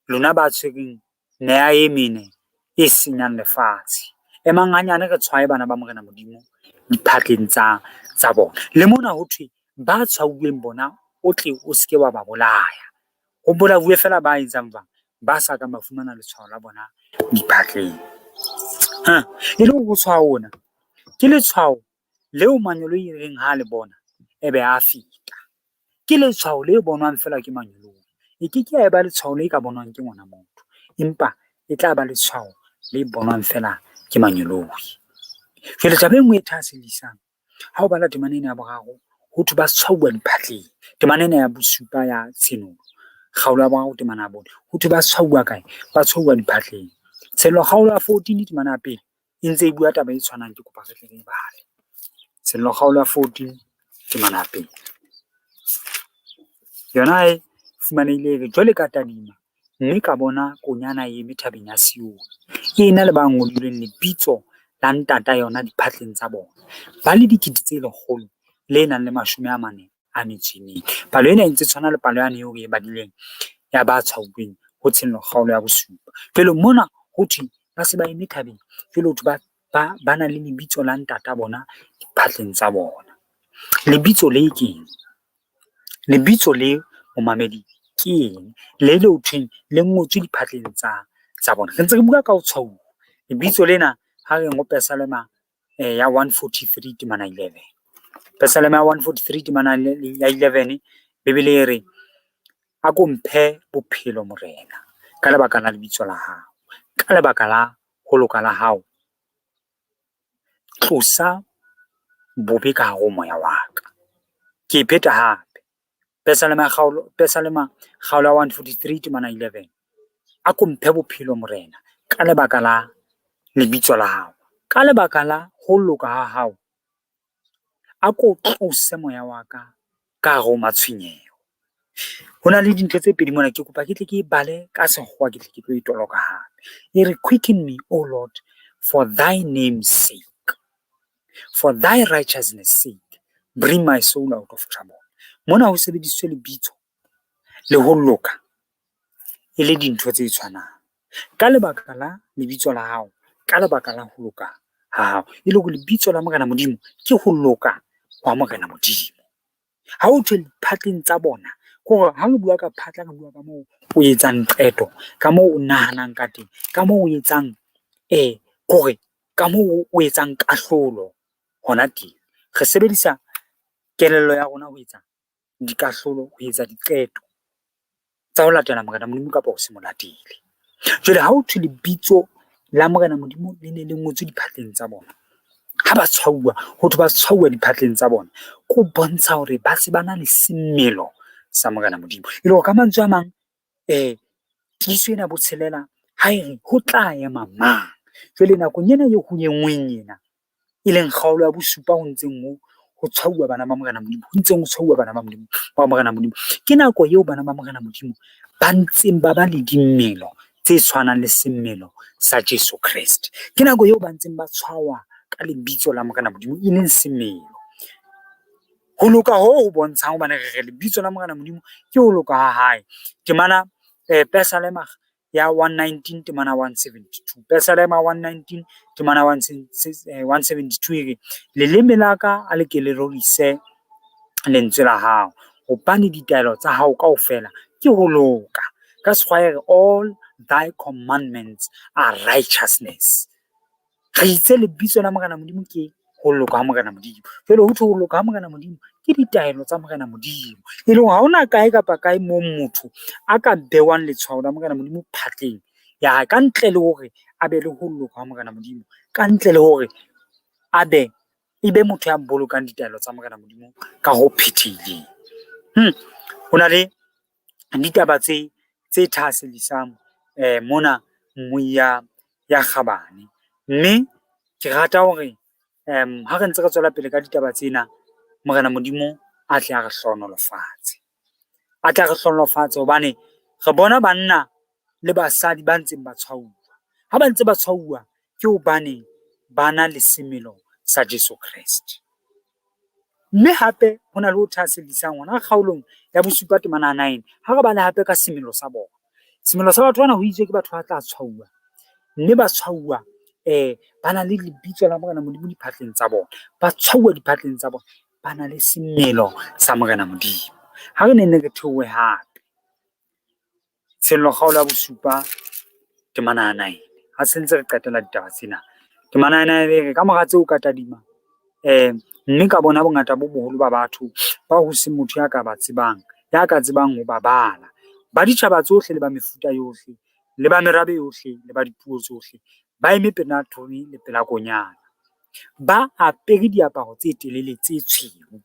lona ba tshwereng neya e mene e senyang lefatshe. Manganyane re tshwae bana ba morena Modimo diphatleng tsa bona. Le mona ho thwe ba tshwauweng bona o tle o seke wa ba bolaya. Ho bolauwe fela ba etsang jwang ba sa ka ba fumana letshwao la bona diphatleng. E le ho tshwao ona ke letshwao leo manyolo e reng ha le bona ebe a feta. Ke letshwao le bonwang fela ke manyolo. E ke ke ya ba letshwao le ka bonwang ke ngwana motho, empa e tla ba letshwao le bonwang fela ke manyolo. Jwale taba e nngwe e thaselisang ha o bala temana ena ya boraro ho thwe ba tshwauwa diphatleng. Temana ena ya bosupa ya tshenolo kgaolo ya boraro temana ya bone ho thwe ba tshwauwa kae? Ba tshwauwa diphatleng. Sello kgaolo ya 14 temana ya pele e ntse e bua taba e tshwanang, ke kopa re tle re bale. Sello kgaolo ya 14 temana ya pele yona e fumanehile re jwale ka tadima mme ka bona konyana e eme thabeng ya Sione. E ena le ba ngodilweng lebitso la ntata yona diphatleng tsa bona ba le 100,000 le nang le 40. Palo ena e ntse tshwana le palo yane eo e badileng ya ba tshwauweng ho tshenlo kgaolo ya bosupa. Jwale mona ho thwe ba se ba eme thabeng jwale ho thwe ba na le lebitso la ntata bona diphatleng tsa bona. Lebitso le keng? Lebitso le momamedi ke eng? Le le ho thweng le ngotswe diphatleng tsa bona. Re ntse re bua ka ho tshwauwa. Lebitso lena ha re ngo Pesalema ya 143 temana 11. Pesalema ya 143 temana ya 11 Bebele e re a ko mphe bophelo morena ka lebaka la lebitso la hao, ka lebaka la ho loka la hao tlosa bobe ka hare moya wa ka. Ke e pheta hape. Pesalema kgaolo ya 143 temana 11. A ko mphe bophelo morena ka lebaka la lebitso la hao, ka lebaka la ho loka ha hao a ko tlose moya wa ka hare ho matshwenyeho. Ho na le dintho tse pedi mona ke kopa ke tle ke bale ka sekgowa ke tle ke tlo itoloka hape. E re quicken me, O Lord, for thy name's sake, for thy righteousness sake, bring my soul out of trouble. Mona ho sebedisitswe lebitso le ho loka e le dintho tse tshwanang. Ka lebaka la lebitso la hao, ka lebaka la ho loka ha hao. E le hore lebitso la morena Modimo ke ho loka wa morena Modimo. Ha o thwe diphatleng tsa bona kore ha re bua ka phatla re bua ka moo o etsang qeto, ka moo o nahanang ka teng, ka moo o etsang kore ka moo o etsang kahlolo hona teng. Re sebedisa kelello ya rona ho etsa dikahlolo, ho etsa diqeto tsa ho latela morena Modimo kapa ho se mo latele. Jwale ha o thwe lebitso la morena Modimo le ne le ngotswe diphatleng tsa bona, ha ba tshwauwa ho thwe ba tshwauwa diphatleng tsa bona, ko bontsha hore ba se ba na le semelo sa morena Modimo. E le hore ka mantswe a mang tiiso ena botshelela ha e re ho tla ema mang. Jwale nakong ena e ho engweng ena e leng kgaolo ya bosupa ho ntseng ho tshwauwa bana ba morena Modimo, ho ntseng ho tshwauwa bana ba morena Modimo, ke nako eo bana ba morena Modimo ba ntseng ba ba le dimelo tse tshwanang le semelo sa Jesu Kriste. Ke nako eo ba ntseng ba tshwawa ka lebitso la morena Modimo e leng semelo. Ho loka ho bontshang hobane re lebitso la morena Modimo ke ho loka ha hae. Temana Pesalema ya 119 temana 172. Pesalema 119 temana 172 e re leleme la ka a le ke le rorise lentswe la hao, hobane ditaelo tsa hao kaofela ke ho loka. Ka sekgowa all thy commandments are righteousness. Re itse lebitso la morena Modimo ke ho loka ha morena Modimo. Jwale ho thwe ho loka ha morena Modimo ke ditaelo tsa morena Modimo. E le ha hona kae kapa kae moo motho a ka bewang letshwao la morena Modimo phatleng ya hae, ka ntle le hore a be le ho loka ha morena Modimo, ka ntle le hore ebe motho ya bolokang ditaelo tsa morena Modimo ka ho phethileng. Ho na le ditaba tse thaselisang mona mmui ya kgabane, mme ke rata hore ha re ntse re tswela pele ka ditaba tsena, Morena Modimo a tle a re hlohonolofatse. A tla re hlohonolofatse hobane re bona banna le basadi ba ntseng ba tshwauwa. Ha ba ntse ba tshwauwa ke hobane ba na le semelo sa Jesu Kreste. Mme hape ho na le ho thasellisang hona kgaolong ya bosupa temana 9 ha re bale hape ka semelo sa bona. Semelo sa batho bana ho itswe ke batho ba tla tshwauwa, mme ba tshwauwa ba na le lebitso la Morena Modimo diphatleng tsa bona, ba tshwauwa diphatleng tsa bona, ba na le semelo sa Morena Modimo. Ha re nenne re theohe hape kgaolo ya bosupa temana 9 ha se ntse re qetela ditaba tsena. Temana 9 re ka mora tseo ka tadima mme ka bona bongata bo boholo ba batho ba ho se motho ya ka ba tsebang, ya ka tsebang ho babala, ba ditjhaba tsohle le ba mefuta yohle, le ba merabe yohle, le ba dipuo tsohle, ba eme pela thoni le pela konyana, ba apere diaparo tse telele tse tshweu.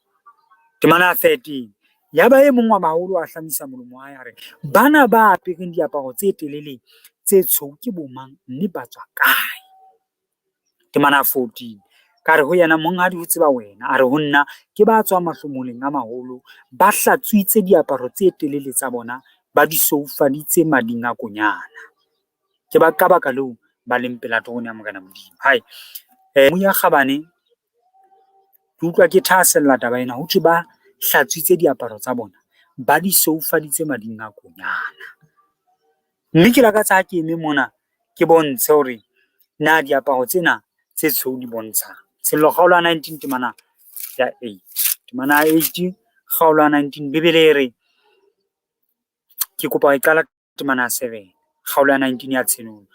Temana 13 ya ba e mong wa baholo a hlamisa molomo wa hae a re, bana ba apereng diaparo tse telele tse tshweu ke bomang, mme ba tswa kae? Temana 14 ka re ho yena monghadi ho tseba wena, a re ho nna ke ba tswa mahlomoleng a maholo, ba hlatswitse diaparo tse telele tsa bona, ba di soufaditse mading a konyana. Ke ba ka baka leo ba leng pela torono ya Morena Modimo. Hai moya kgabane ke utlwa ke thahasella taba ena, ho thwe ba hlatswitse diaparo tsa bona, ba di soufaditse mading a konyana. Mme ke lakatsa ha ke eme mona ke bontshe hore na diaparo tsena tse tshweu di bontshang. Kgaolo ya 19 temana ya 8, temana ya 8 kgaolo ya 19 Bebele e re, ke kopa e qala temana ya 7 kgaolo ya 19 ya tshenolo.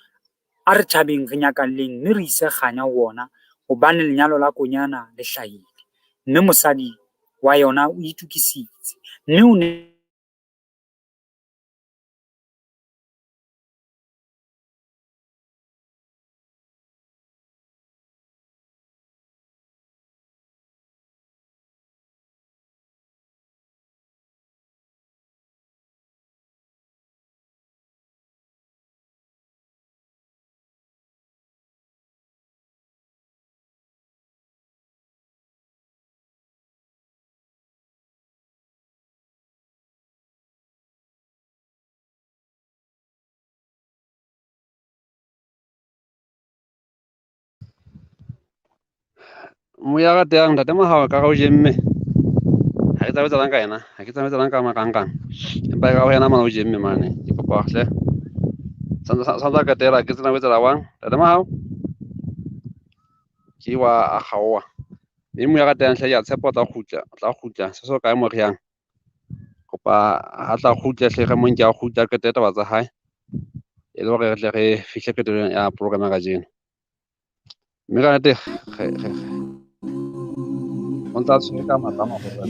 A re thabeng re nyakalleng, mme re ise kganya ho ona, hobane lenyalo la konyana le hlahile, mme mosadi wa yona o itukisitse, mme o ne Moya ka teng ntate Mohau ka o jemme. Ha ke tsaba ka ena, ha ke tsaba ka makang. Empa ka ho yena mana o jemme mane. Ke kopa hle. Sa ka tera ke tsena ho tsela wang. Ntate Mohau. Ke wa a khaowa. Mme moya ka teng hle ya tshepa tla kgutla. Se so kae mo re yang. Kopa ha tla kgutla hle ge mong ke a kgutla ke taba tsa hae. E le hore re tle re fihle phetolong ya program ka jeno. Mme ka nnete on tla tshwere ka matamo go rena.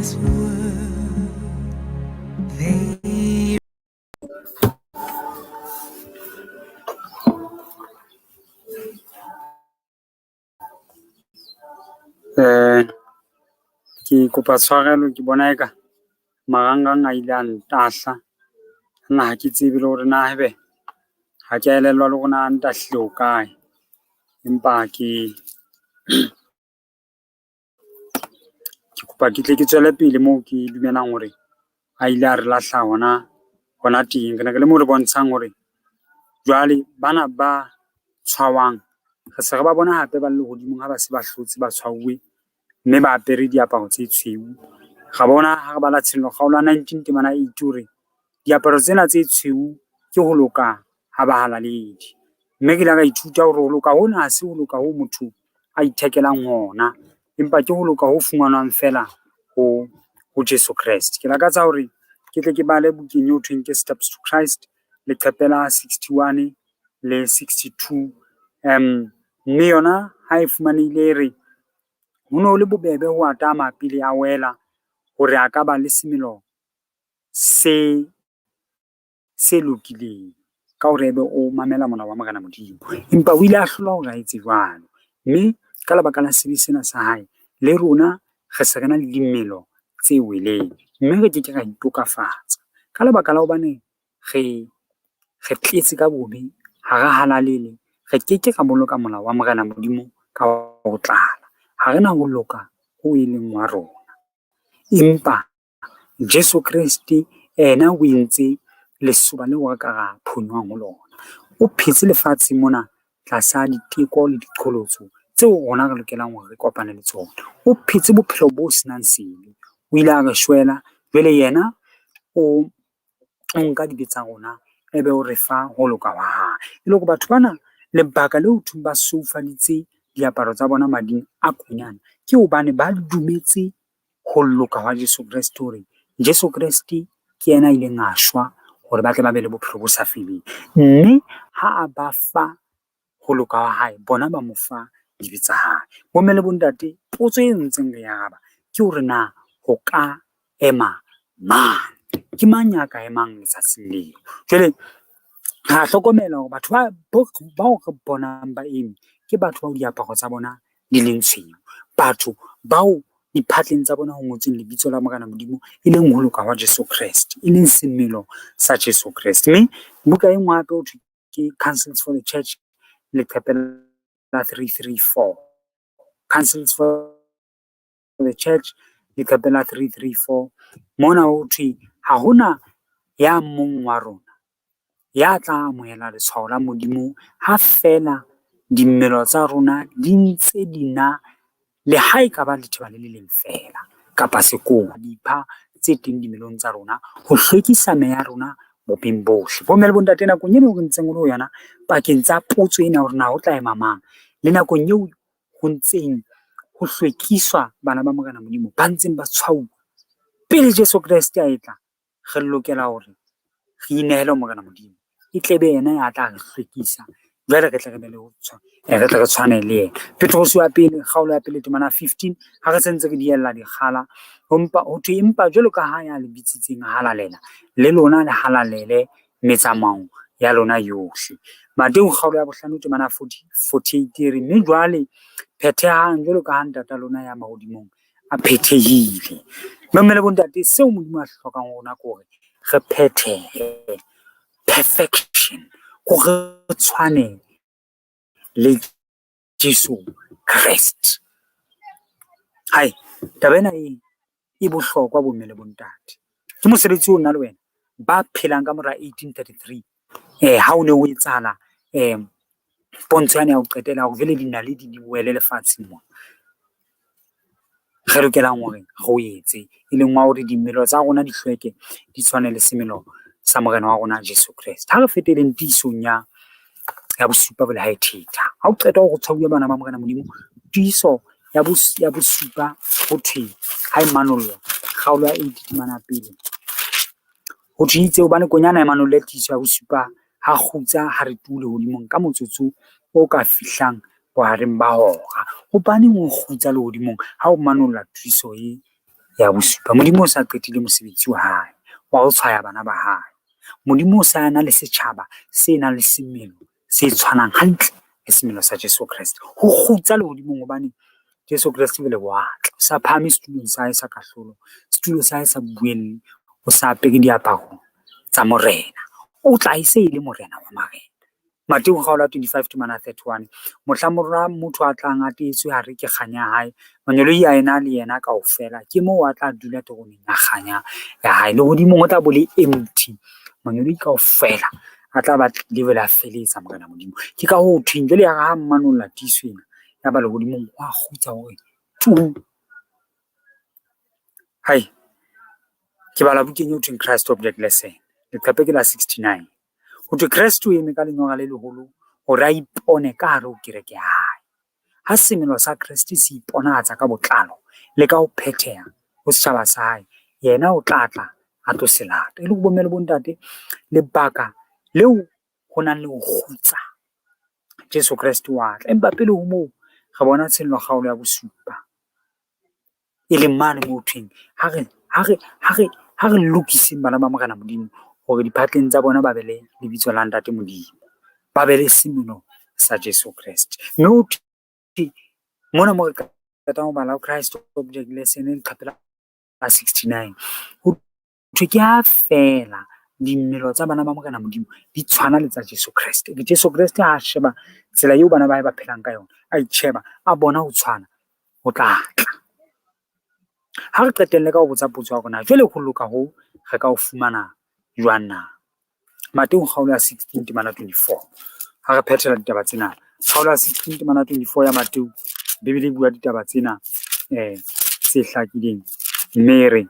this world. They ke kopa tshwarelo ke bona eka marangrang a ile a ntahla nna ha ke tsebe le hore na ebe ha ke a elellwa le hore na ntahlile ho kae empa ke kopa ke tle ke tswele pele moo ke dumelang hore a ile a re lahla hona teng. Ke ne ke le moo re bontshang hore jwale bana ba tshwawang re se re ba bona hape ba le hodimong ha ba se ba hlotse ba tshwauwe mme ba apere diaparo tse tshweu. Ga bona ha re bala tshenyo kgaolo 19 hore diaparo tsena tse tshweu ke ho loka ha bahalaledi. Mme ke la ka ithuta hore ho loka hona ha se ho loka ho motho a ithekelang hona, empa ke ho loka ho fumanwang fela ho Jesu Kreste. Ke lakatsa hore ke tle ke bale bukeng eo thweng ke Steps to Christ, leqephe la 61 le 62. Mme yona ha e fumanehile re ho no le bobebe ho atama pele a wela hore a ka ba le semelo se lokileng ka hore ebe o mamela molao wa Morena Modimo, empa o ile a hlola hore a etse jwalo. Mme ka lebaka la sebe sena sa hae le rona re se re na le dimelo tse weleng, mme re ke ra itokafatsa ka lebaka la hobane re tletse ka bobe, ha re halalele, re ke ra boloka molao wa Morena Modimo ka ho tlala. Ha re na ho loka ho e leng wa rona, empa Jesu Kreste ena o entse lesoba leo re ka ra phonywang ho lona. O phetse lefatshe mona tlasa diteko le diqholotso tseo rona re lokelang hore re kopane le tsona. O phetse bophelo bo senang sele, o ile a re shwela, jwale yena o nka dibe tsa rona ebe o re fa ho loka wa hae. E le hore batho bana lebaka leo thung ba soufaditse diaparo tsa bona mading a kunyana ke hobane ba dumetse ho loka wa Jesu Kreste, hore Jesu Kreste ke yena a ileng a shwa hore ba tle ba be le bophelo bo sa feleng. Mme ha a ba fa ho loka wa hae, bona ba mo fa dibe tsa hae. Bomme le bontate, potso e ntseng re araba ke hore na ho ka ema mang? Ke mang ya ka emang letsatsing leo? Jwale ra hlokomela hore batho bao re bonang ba eme ke batho bao diaparo tsa bona di leng tshweu, batho bao diphatleng tsa bona ho ngotsweng lebitso la Morena Modimo e leng ho loka wa Jesu Kreste, e leng semelo sa Jesu Kreste. Mme buka e nngwe hape ho thwe ke Counsels for the Church, leqephe la 334. Counsels for the Church, leqephe la 334. Mona ho thwe ha hona ya mong wa rona ya tla amohela letshwao la Modimo ha fela dimelo tsa rona di ntse di na le ha e ka ba letheba le le leng fela kapa sekowa dipha tse teng dimelong tsa rona ho hlwekisa meya ya rona bopeng bohle. Bomme le bontate, nakong eno re ntseng ho yona pakeng tsa potso ena hore na ho tla ema mang, le nakong eo ho ntseng ho hlwekiswa bana ba Morena Modimo ba ntseng ba tshwauwa pele Jesu Kreste a etla, re lokela hore re inehele Morena Modimo, e tlebe yena ya tla re hlwekisa. Jwale re tle re be le re tle re tshwane le yena. Petros wa pele kgaolo ya pele temana 15, ha re sentse re diella dikgala ho thwe empa jwalo ka ha ya le bitsitseng halalela, le lona le halalele metsamao ya lona yohle. Mateo kgaolo ya 5 temana 48 re mme jwale phethehang jwalo ka ha ntata lona ya mahodimong a phethehile. Mme le bontate, seo Modimo a hlokang ho rona ke hore re phethehe, perfection, hore re tshwane le Jesu Kreste. Hai, taba ena e bohlokwa bomme le bontate. Ke mosebetsi o nna le wena ba phelang ka mora 1833 ha o ne o etsahala pontsho yane ya ho qetela hore vele dinaledi di boele lefatsheng mona. Re lokelang hore re o etse e leng wa hore dimelo tsa rona di hlweke di tshwane le semelo sa Morena wa rona Jesu Kreste. Ha re feteleng tisong ya bosupa bo le hae theta, ha o qeta ho tshwauwa bana ba Morena Modimo, tiso ya bosupa ho thwe ha e manolwa kgaolo ya 8 temana pele ho thwe itse hobane konyana e manolle tiso ya bosupa ha kgutsa ha re tule hodimong ka motsotso o ka fihlang bohareng ba hora. Hobaneng o kgutsa le hodimong ha o manolla tiso e ya bosupa. Modimo o sa qetile mosebetsi wa hae wa ho tshwaya bana ba hae. Modimo o sa na le setjhaba se nang le semelo se tshwanang hantle le semelo sa Jesu Kreste. Ho kgutsa lehodimong hobane Jesu Kreste o le watla. O sa phahame setulong sa hae sa kahlolo, setulo sa hae sa buelle, o sa apere diaparo tsa morena. O tla e se e le morena wa marena. Mateo kgaolo 25 temana 31. Mohlamora motho a tlang a teetswe hare ke kganya ya hae, manyoloi a ena le yena kaofela. Ke moo a tla dula toroneng ya kganya ya hae. Lehodimong o tla bo le empty, manyoloi kaofela a tla ba level a feletsa morena Modimo. Ke ka ho thweng jwale ya ha mmanolla tiso ena ya ba lehodimong wa kgutsa hore tu. Hai, ke bala bukeng eo thweng Christ Object Lesson, leqephe ke la 69. Ho thwe Kreste o eme ka lenyora le leholo hore a ipone ka hare ho kereke ya hae. Ha semelo sa Kreste se iponahatsa ka botlalo le ka ho phetheha ho setjhaba sa hae, yena o tlatla a tlo se lata. E le ho bomme le bontate, lebaka leo ho nang le ho kgutsa Jesu Kreste wa tla. Empa pele ho moo re bona tshenlo kgaolo ya bosupa, e leng mane moo thweng ha re lokiseng bana ba Morena Modimo hore diphatleng tsa bona ba be le lebitso la Ntate Modimo, ba be le semelo sa Jesu Kreste. Mme ho thwe mona mo re qetang ho bala Christ Object Lesson leqephe la 69, ho thwe ke ha fela dimelo tsa bana ba Morena Modimo di tshwana le tsa Jesu Kreste. Jesu Kreste ha sheba tsela eo bana ba hae ba phelang ka yona, a itjheba a bona ho tshwana, ho tla tla. Ha re qetelle ka ho botsa potso ya rona, jwale ho loka ho re ka ho fumana jwang na? Mateo kgaolo ya 16 temana 24. Ha re phethela ditaba tsena, kgaolo ya 16 temana 24 ya Mateo, Bebele e bua ditaba tsena tse hlakileng. Mme re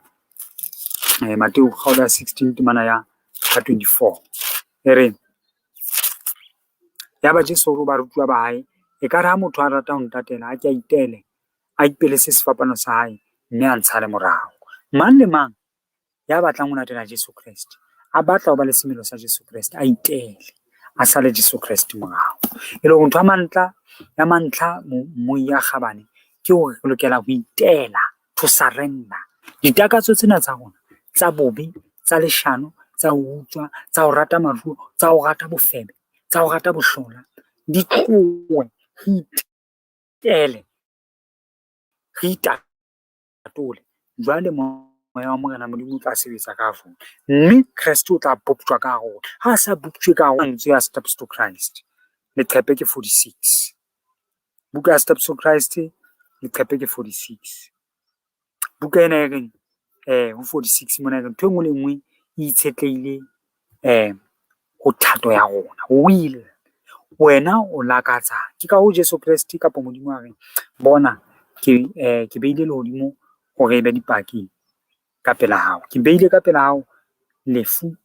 Mateo kgaolo ya 16 temana ya 24 e re, ya ba Jesu hore barutwa ba hae, e ka re ha motho a rata ho ntatela a ke a itele, a ipele se sefapano sa hae, mme a ntshale morao. Mang le mang ya batlang ho latela Jesu Kreste a batla ho ba le semelo sa Jesu Kreste, a itele, a sale Jesu Kreste morao. E le hore ntho ya mantlha mo ya kgabane ke hore re lokela ho itela, to surrender. Ditakatso tsena tsa rona tsa bobe, tsa leshano, tsa ho utswa, tsa ho rata maruo, tsa ho rata bofebe, tsa ho rata bohlola, di tlohe, re itele, re itatole. Jwale moya wa Morena Modimo o tla sebetsa ka rona, mme Kreste o tla boptjwa ka rona. Ha a sa boptjwe ka rona, mantswe ya Steps to Christ, leqephe ke 46. Buka ya Steps to Christ, leqephe ke 46. Buka ena e reng ho 46 mona re ntho engwe le engwe e itshetlehile ho thato ya rona, will. Wena o lakatsa, ke ka ho Jesu Kreste kapa Modimo a reng, bona ke beile lehodimo hore e be dipaki ka pela hao, ke beile ka pela hao lefu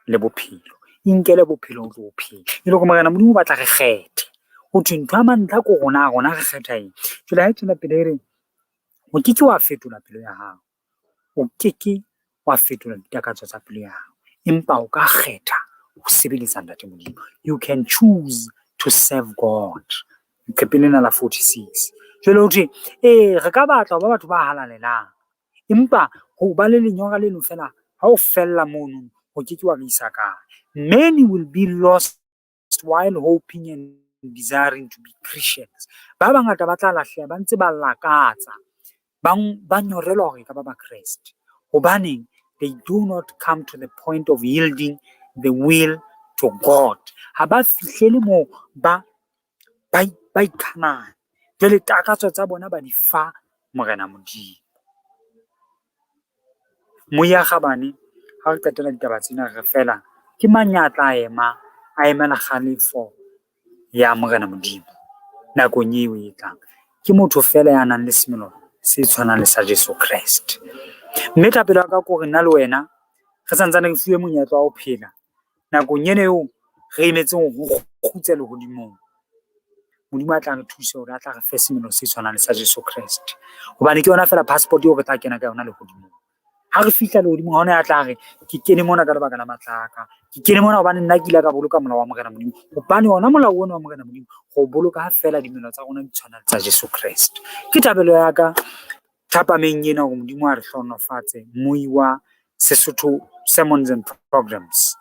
le bophelo, inkele bophelo o tlo o phela. E le hore Morena Modimo batla re kgethe, ho thwe ntho ya mantlha ko rona re kgetha eng. Jwale ha e tswela pele e re, o keke wa fetola pelo ya hao, o keke wa fetola ditakatso tsa pelo ya hao, empa o ka kgetha ho sebeletsa Ntate Modimo. You can choose to serve God. Leqephe lena la 46. Jwale ho thwe re ka batla ho ba batho ba halalelang, empa ho ba le lenyora leno fela ha o fella mono, ho keke wa re isa kae. Many will be lost while hoping and desiring to be Christians. Ba bangata ba tla lahleha ba ntse ba lakatsa, ba nyorelwa hore ka ba Kreste, hobaneng they do not come to the point of yielding the will to God. Ha ba fihlele moo ba ikhamana, jwale takatso tsa bona ba di fa Morena Modimo. Moya kgabane, ha re qetela ditaba tsena re fela ke mang ya tla a emela kgalefo ya Morena Modimo nakong eo e tlang? Ke motho fela ya nang le semelo se tshwanang le sa Jesu Kreste. Mme thapelo ya ka ke hore nna le wena re santsane re fuwe monyetla wa ho phela nakong ena eo re emetseng ho kgutse lehodimong. Modimo a tla re thusa hore a tla re fe semelo se tshwanang le sa Jesu Kreste, hobane ke yona fela passport eo re tla kena ka yona lehodimong. Ha re fihla lehodimong, ha hona ya tla re ke kene mona ka lebaka la matlaka, ke kene mona hobane nna ke ile ka boloka molao wa Morena Modimo, hobane ona molao ona wa Morena Modimo go boloka ha fela dimelo tsa rona di tshwana le tsa Jesu Kreste. Ke tabelo ya ka thapameng ena hore Modimo a re hlohonolofatse moi wa Sesotho sermons and programs,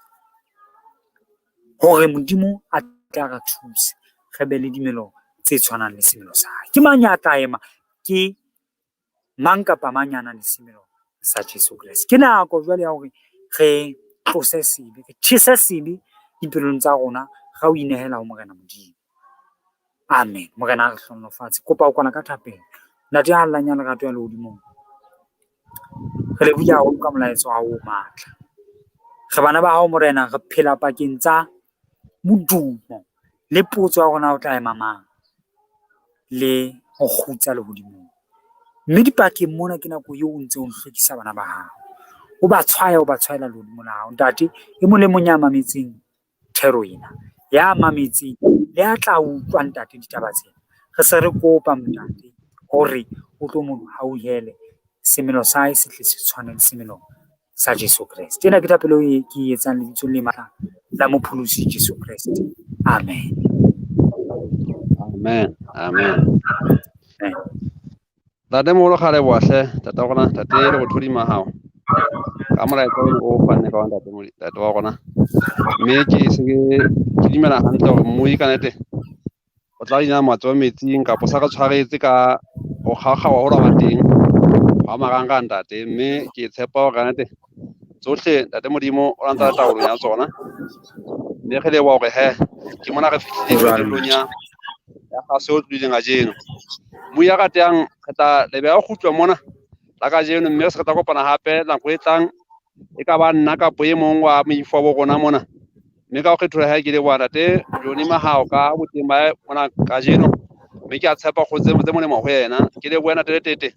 hore Modimo a tla re thuse re be le dimelo tse tshwanang le semelo sa hae. Ke mang ya tla ema? Ke mang kapa mang ya nang le semelo sa Jesu Kreste. Ke nako jwale ya hore re tlose sebe, re tjhese sebe dipelong tsa rona, ga o inehela ho Morena Modimo. Amen. Morena a re hlohonolofatse. Kopa ho kwana ka thapeng. Ntate ha llang ya lerato ya lehodimong, re lebohile haholo ka molaetso wa hao o matla. Re bana ba hao Morena, re phela pakeng tsa modumo le potso ya rona o tla ema mang le ho kgutsa lehodimong. Mme dipakeng mona ke nako eo o ntse o hlwekisa bana ba hao, o ba tshwaela lehodimo la hao. Ntate, e mong le mong ya mametseng thero ena, ya mametseng le ya tla utlwa ntate ditaba tsena, re se re kopa ntate hore o tlo mo hauhele semelo sa hae se tle se tshwane le semelo sa Jesu Kreste. Ena ke thapelo e ke e etsang lebitsong le matla la mopholosi Jesu Kreste. Amen. Amen. Amen. Ntate moholo ga re boahle tata wa rona, tate le go thudima hao ka molaetsa o fanne ka wa ntate wa rona. Mme ke se ke dimela hantle hore moi ka nnete o tla ina matsoho metsing kapa sa ka tshwaretse ka o kgakga wa hola ba teng wa marang ntate. Mme ke tshepa hore ka nnete tsohle ntate Modimo o lantsa taolong ya tsona. Mme re leboha hore he ke mona re fihlile qetellong ya kgaso o tlileng a jeno. Moi ya ratang re tla lebeha ho kgutla mona la ka jeno, mme re se re tla kopana hape nako e tlang, e ka ba nna kapo e mong wa moifo wa bo rona mona. Mme ka ho kgethola ha ke leboha ntate Joni Mahao ka boteng ba mona ka jeno. Mme ke a tshepa kgotse tse molemo ho yena. Ke leboha ntate le tete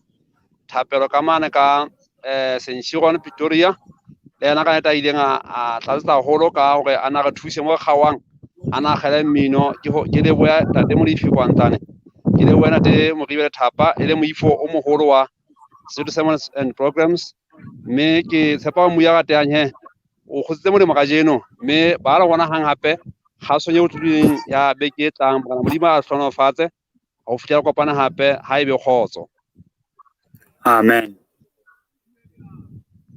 thapelo ka mane ka Senshiron Pretoria, le yena ka nnete a ileng a tlatsetsa haholo ka hore a na re thuse mo re kgawang, a na kgele mmino. Ke leboha ntate Modifi Kwantane, ke leboha ntate Moribele Thapa e le moifo o moholo wa Sesotho Sermons and Programs. Mme ke tshepa mo ya ratang he o kgotsitse molemo ka jeno. Mme ba re bona hang hape ga sonye o tlileng ya beke e tlang, bana Modimo a hlohonolofatse ho fihlela kopana hape ha ebe kgotso. Amen.